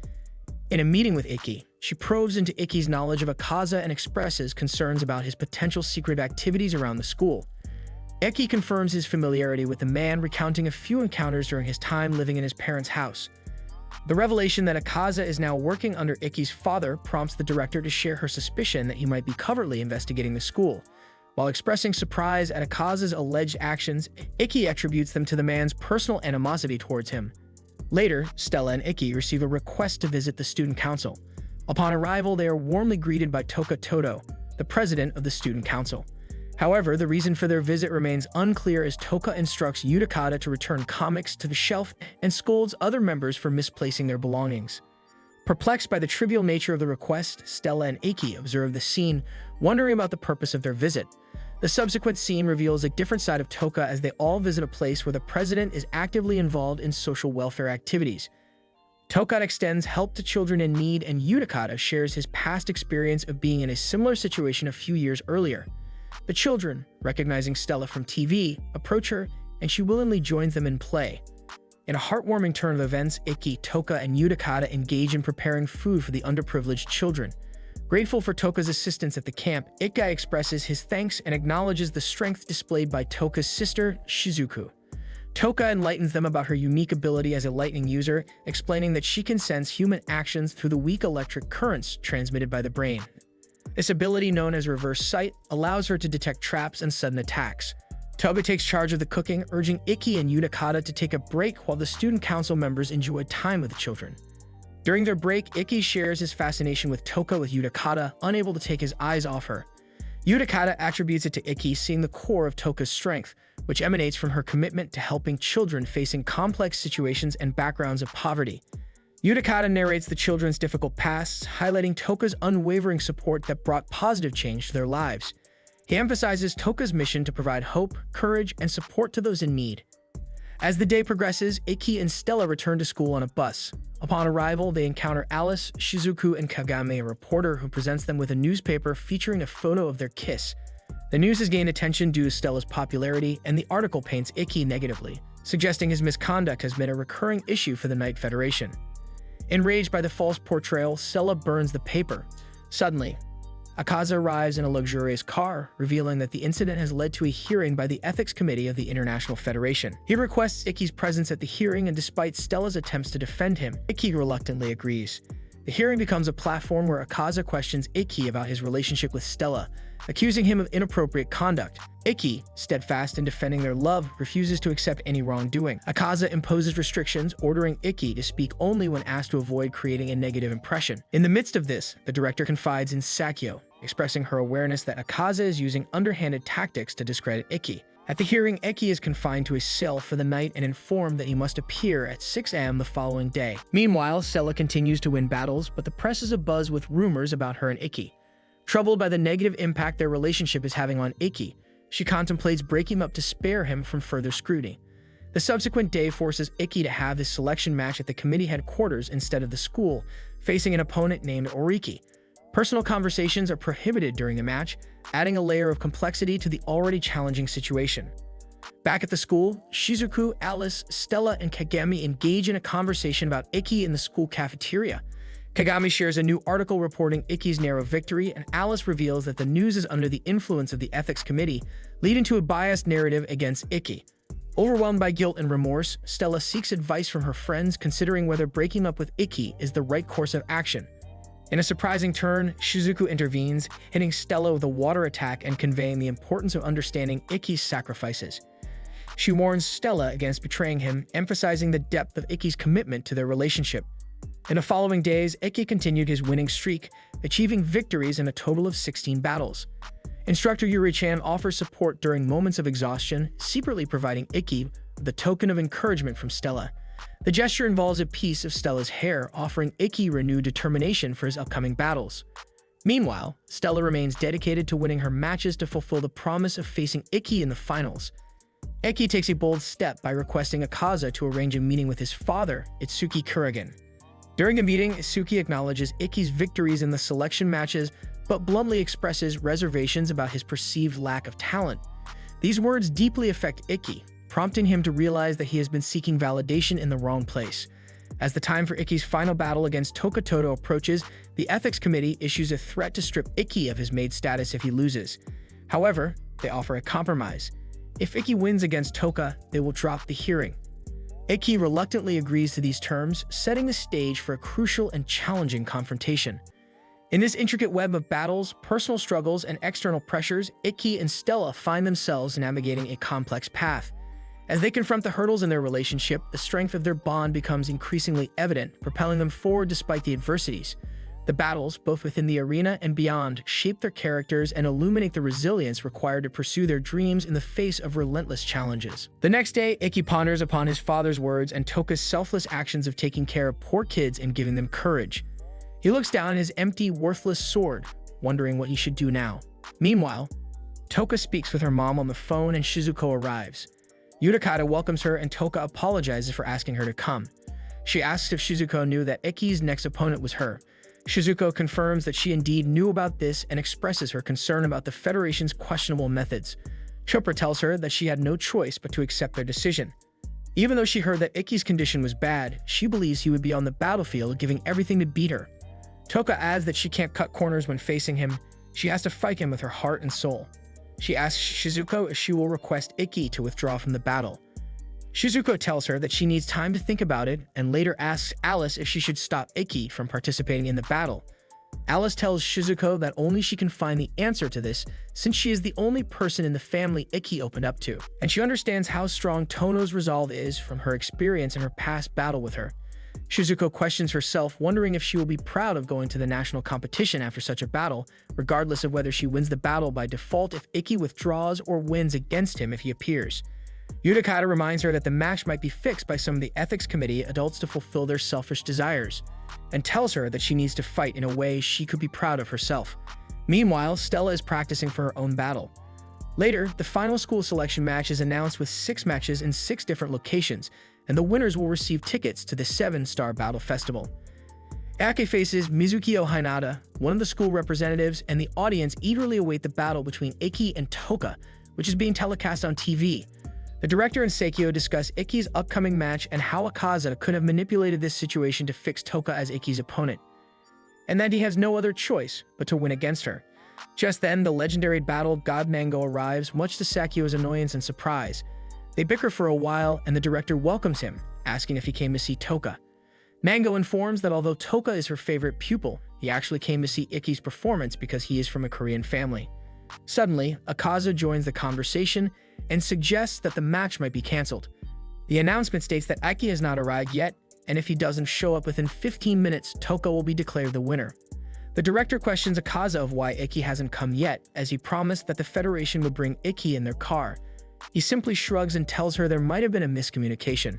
In a meeting with Ikki, she probes into Ikki's knowledge of Akaza and expresses concerns about his potential secret activities around the school. Ikki confirms his familiarity with the man, recounting a few encounters during his time living in his parents' house. The revelation that Akaza is now working under Ikki's father prompts the director to share her suspicion that he might be covertly investigating the school. While expressing surprise at Akaza's alleged actions, Ikki attributes them to the man's personal animosity towards him. Later, Stella and Ikki receive a request to visit the student council. Upon arrival, they are warmly greeted by Toka Todo, the president of the student council. However, the reason for their visit remains unclear as Toka instructs Utakata to return comics to the shelf and scolds other members for misplacing their belongings. Perplexed by the trivial nature of the request, Stella and Ikki observe the scene, wondering about the purpose of their visit. The subsequent scene reveals a different side of Toka as they all visit a place where the president is actively involved in social welfare activities. Toka extends help to children in need, and Utakata shares his past experience of being in a similar situation a few years earlier. The children, recognizing Stella from TV, approach her, and she willingly joins them in play. In a heartwarming turn of events, Ikki, Toka, and Utakata engage in preparing food for the underprivileged children. Grateful for Toka's assistance at the camp, Ikki expresses his thanks and acknowledges the strength displayed by Toka's sister, Shizuku. Toka enlightens them about her unique ability as a lightning user, explaining that she can sense human actions through the weak electric currents transmitted by the brain. This ability, known as reverse sight, allows her to detect traps and sudden attacks. Toga takes charge of the cooking, urging Ikki and Utakata to take a break while the student council members enjoy time with the children. During their break, Ikki shares his fascination with Toka with Utakata, unable to take his eyes off her. Utakata attributes it to Ikki seeing the core of Toka's strength, which emanates from her commitment to helping children facing complex situations and backgrounds of poverty. Utakata narrates the children's difficult pasts, highlighting Toka's unwavering support that brought positive change to their lives. He emphasizes Toka's mission to provide hope, courage, and support to those in need. As the day progresses, Ikki and Stella return to school on a bus. Upon arrival, they encounter Alice, Shizuku, and Kagame, a reporter who presents them with a newspaper featuring a photo of their kiss. The news has gained attention due to Stella's popularity, and the article paints Ikki negatively, suggesting his misconduct has been a recurring issue for the Knight Federation. Enraged by the false portrayal, Stella burns the paper. Suddenly, Akaza arrives in a luxurious car, revealing that the incident has led to a hearing by the Ethics Committee of the International Federation. He requests Ikki's presence at the hearing, and despite Stella's attempts to defend him, Ikki reluctantly agrees. The hearing becomes a platform where Akaza questions Ikki about his relationship with Stella, accusing him of inappropriate conduct. Ikki, steadfast in defending their love, refuses to accept any wrongdoing. Akaza imposes restrictions, ordering Ikki to speak only when asked to avoid creating a negative impression. In the midst of this, the director confides in Sakyo, expressing her awareness that Akaza is using underhanded tactics to discredit Ikki. At the hearing, Ikki is confined to a cell for the night and informed that he must appear at 6 a.m. the following day. Meanwhile, Stella continues to win battles, but the press is abuzz with rumors about her and Ikki. Troubled by the negative impact their relationship is having on Ikki, she contemplates breaking him up to spare him from further scrutiny. The subsequent day forces Ikki to have his selection match at the committee headquarters instead of the school, facing an opponent named Oriki. Personal conversations are prohibited during the match, adding a layer of complexity to the already challenging situation. Back at the school, Shizuku, Alice, Stella, and Kagami engage in a conversation about Ikki in the school cafeteria. Kagami shares a new article reporting Ikki's narrow victory, and Alice reveals that the news is under the influence of the Ethics Committee, leading to a biased narrative against Ikki. Overwhelmed by guilt and remorse, Stella seeks advice from her friends, considering whether breaking up with Ikki is the right course of action. In a surprising turn, Shizuku intervenes, hitting Stella with a water attack and conveying the importance of understanding Ikki's sacrifices. She warns Stella against betraying him, emphasizing the depth of Ikki's commitment to their relationship. In the following days, Ikki continued his winning streak, achieving victories in a total of 16 battles. Instructor Yuri-chan offers support during moments of exhaustion, secretly providing Ikki with a token of encouragement from Stella. The gesture involves a piece of Stella's hair, offering Ikki renewed determination for his upcoming battles. Meanwhile, Stella remains dedicated to winning her matches to fulfill the promise of facing Ikki in the finals. Ikki takes a bold step by requesting Akaza to arrange a meeting with his father, Itsuki Kurigan. During a meeting, Itsuki acknowledges Ikki's victories in the selection matches, but bluntly expresses reservations about his perceived lack of talent. These words deeply affect Ikki, prompting him to realize that he has been seeking validation in the wrong place. As the time for Ikki's final battle against Toka Todo approaches, the ethics committee issues a threat to strip Ikki of his maid status if he loses. However, they offer a compromise. If Ikki wins against Toka, they will drop the hearing. Ikki reluctantly agrees to these terms, setting the stage for a crucial and challenging confrontation. In this intricate web of battles, personal struggles, and external pressures, Ikki and Stella find themselves navigating a complex path. As they confront the hurdles in their relationship, the strength of their bond becomes increasingly evident, propelling them forward despite the adversities. The battles, both within the arena and beyond, shape their characters and illuminate the resilience required to pursue their dreams in the face of relentless challenges. The next day, Ikki ponders upon his father's words and Toka's selfless actions of taking care of poor kids and giving them courage. He looks down at his empty, worthless sword, wondering what he should do now. Meanwhile, Toka speaks with her mom on the phone and Shizuku arrives. Yudakata welcomes her and Toka apologizes for asking her to come. She asks if Shizuku knew that Ikki's next opponent was her. Shizuku confirms that she indeed knew about this and expresses her concern about the Federation's questionable methods. Chopra tells her that she had no choice but to accept their decision. Even though she heard that Ikki's condition was bad, she believes he would be on the battlefield giving everything to beat her. Toka adds that she can't cut corners when facing him. She has to fight him with her heart and soul. She asks Shizuku if she will request Ikki to withdraw from the battle. Shizuku tells her that she needs time to think about it and later asks Alice if she should stop Ikki from participating in the battle. Alice tells Shizuku that only she can find the answer to this since she is the only person in the family Ikki opened up to, and she understands how strong Tono's resolve is from her experience in her past battle with her. Shizuku questions herself, wondering if she will be proud of going to the national competition after such a battle, regardless of whether she wins the battle by default if Ikki withdraws or wins against him if he appears. Yudakata reminds her that the match might be fixed by some of the ethics committee adults to fulfill their selfish desires, and tells her that she needs to fight in a way she could be proud of herself. Meanwhile, Stella is practicing for her own battle. Later, the final school selection match is announced with 6 matches in 6 different locations, and the winners will receive tickets to the 7-star battle festival. Ake faces Mizukio Hinata, one of the school representatives, and the audience eagerly await the battle between Ikki and Toka, which is being telecast on TV. The director and Seikyo discuss Ikki's upcoming match and how Akaza could have manipulated this situation to fix Toka as Ikki's opponent, and that he has no other choice but to win against her. Just then, the legendary battle God Mango arrives, much to Sakyo's annoyance and surprise. They bicker for a while, and the director welcomes him, asking if he came to see Toka. Mango informs that although Toka is her favorite pupil, he actually came to see Ikki's performance because he is from a Korean family. Suddenly, Akaza joins the conversation and suggests that the match might be cancelled. The announcement states that Ikki has not arrived yet, and if he doesn't show up within 15 minutes, Toka will be declared the winner. The director questions Akaza of why Ikki hasn't come yet, as he promised that the Federation would bring Ikki in their car. He simply shrugs and tells her there might have been a miscommunication.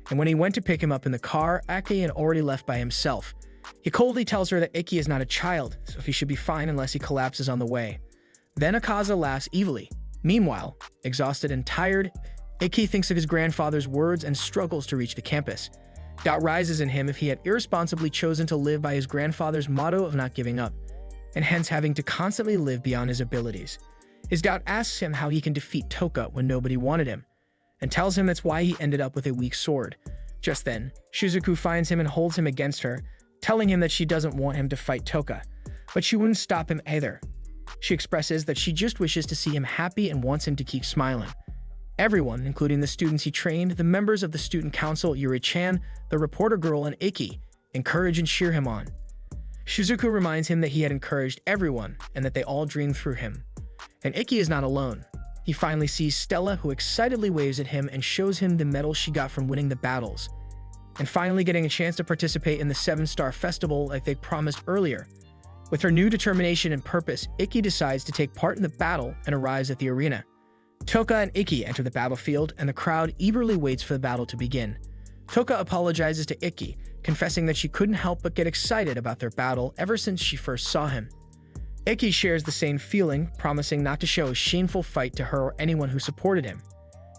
And when he went to pick him up in the car, Ikki had already left by himself. He coldly tells her that Ikki is not a child, so he should be fine unless he collapses on the way. Then Akaza laughs evilly. Meanwhile, exhausted and tired, Ikki thinks of his grandfather's words and struggles to reach the campus. Doubt rises in him if he had irresponsibly chosen to live by his grandfather's motto of not giving up, and hence having to constantly live beyond his abilities. His doubt asks him how he can defeat Toka when nobody wanted him, and tells him that's why he ended up with a weak sword. Just then, Shizuku finds him and holds him against her, telling him that she doesn't want him to fight Toka, but she wouldn't stop him either. She expresses that she just wishes to see him happy and wants him to keep smiling. Everyone, including the students he trained, the members of the student council, Yuri-chan, the reporter girl, and Ikki, encourage and cheer him on. Shizuku reminds him that he had encouraged everyone and that they all dreamed through him. And Ikki is not alone. He finally sees Stella, who excitedly waves at him and shows him the medal she got from winning the battles. And finally getting a chance to participate in the 7-Star Festival like they promised earlier. With her new determination and purpose, Ikki decides to take part in the battle and arrives at the arena. Toka and Ikki enter the battlefield, and the crowd eagerly waits for the battle to begin. Toka apologizes to Ikki, confessing that she couldn't help but get excited about their battle ever since she first saw him. Ikki shares the same feeling, promising not to show a shameful fight to her or anyone who supported him.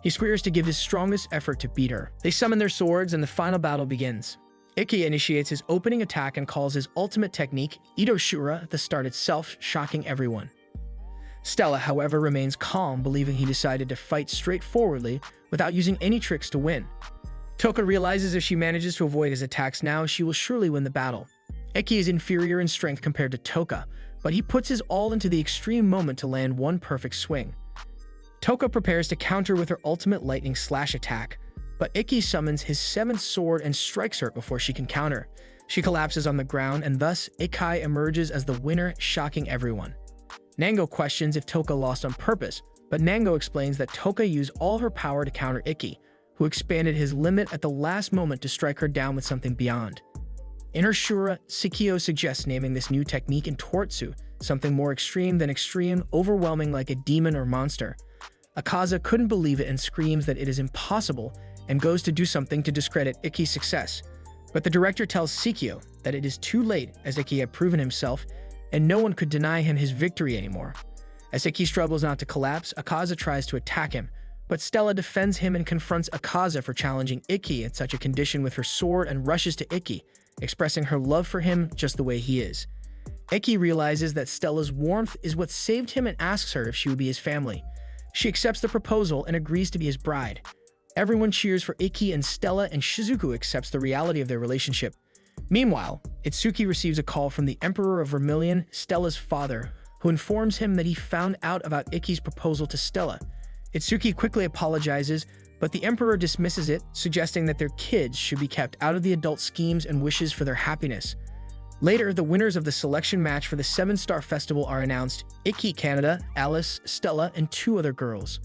He swears to give his strongest effort to beat her. They summon their swords and the final battle begins. Ikki initiates his opening attack and calls his ultimate technique, Ito Shura, at the start itself, shocking everyone. Stella, however, remains calm, believing he decided to fight straightforwardly without using any tricks to win. Toka realizes if she manages to avoid his attacks now, she will surely win the battle. Ikki is inferior in strength compared to Toka, but he puts his all into the extreme moment to land one perfect swing. Toka prepares to counter with her ultimate lightning slash attack, but Ikki summons his 7th sword and strikes her before she can counter. She collapses on the ground, and thus Ikki emerges as the winner, shocking everyone. Nango questions if Toka lost on purpose, but Nango explains that Toka used all her power to counter Ikki, who expanded his limit at the last moment to strike her down with something beyond. In her Shura, Sikio suggests naming this new technique in Tortsu, something more extreme than extreme, overwhelming like a demon or monster. Akaza couldn't believe it and screams that it is impossible and goes to do something to discredit Ikki's success. But the director tells Sikio that it is too late, as Ikki had proven himself, and no one could deny him his victory anymore. As Ikki struggles not to collapse, Akaza tries to attack him, but Stella defends him and confronts Akaza for challenging Ikki in such a condition with her sword and rushes to Ikki, expressing her love for him just the way he is. Ikki realizes that Stella's warmth is what saved him and asks her if she would be his family. She accepts the proposal and agrees to be his bride. Everyone cheers for Ikki and Stella, and Shizuku accepts the reality of their relationship. Meanwhile, Itsuki receives a call from the Emperor of Vermilion, Stella's father, who informs him that he found out about Ikki's proposal to Stella. Itsuki quickly apologizes, but the Emperor dismisses it, suggesting that their kids should be kept out of the adult schemes and wishes for their happiness. Later, the winners of the selection match for the 7-Star Festival are announced: Ikki Canada, Alice, Stella, and 2 other girls.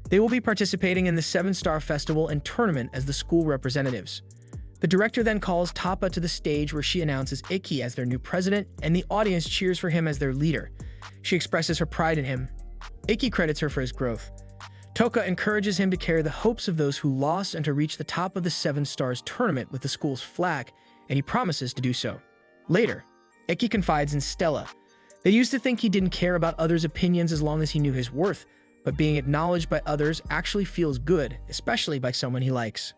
They will be participating in the 7-Star Festival and tournament as the school representatives. The director then calls Tapa to the stage, where she announces Ikki as their new president, and the audience cheers for him as their leader. She expresses her pride in him. Ikki credits her for his growth. Toka encourages him to carry the hopes of those who lost and to reach the top of the 7 Stars tournament with the school's flag, and he promises to do so. Later, Ikki confides in Stella. They used to think he didn't care about others' opinions as long as he knew his worth, but being acknowledged by others actually feels good, especially by someone he likes.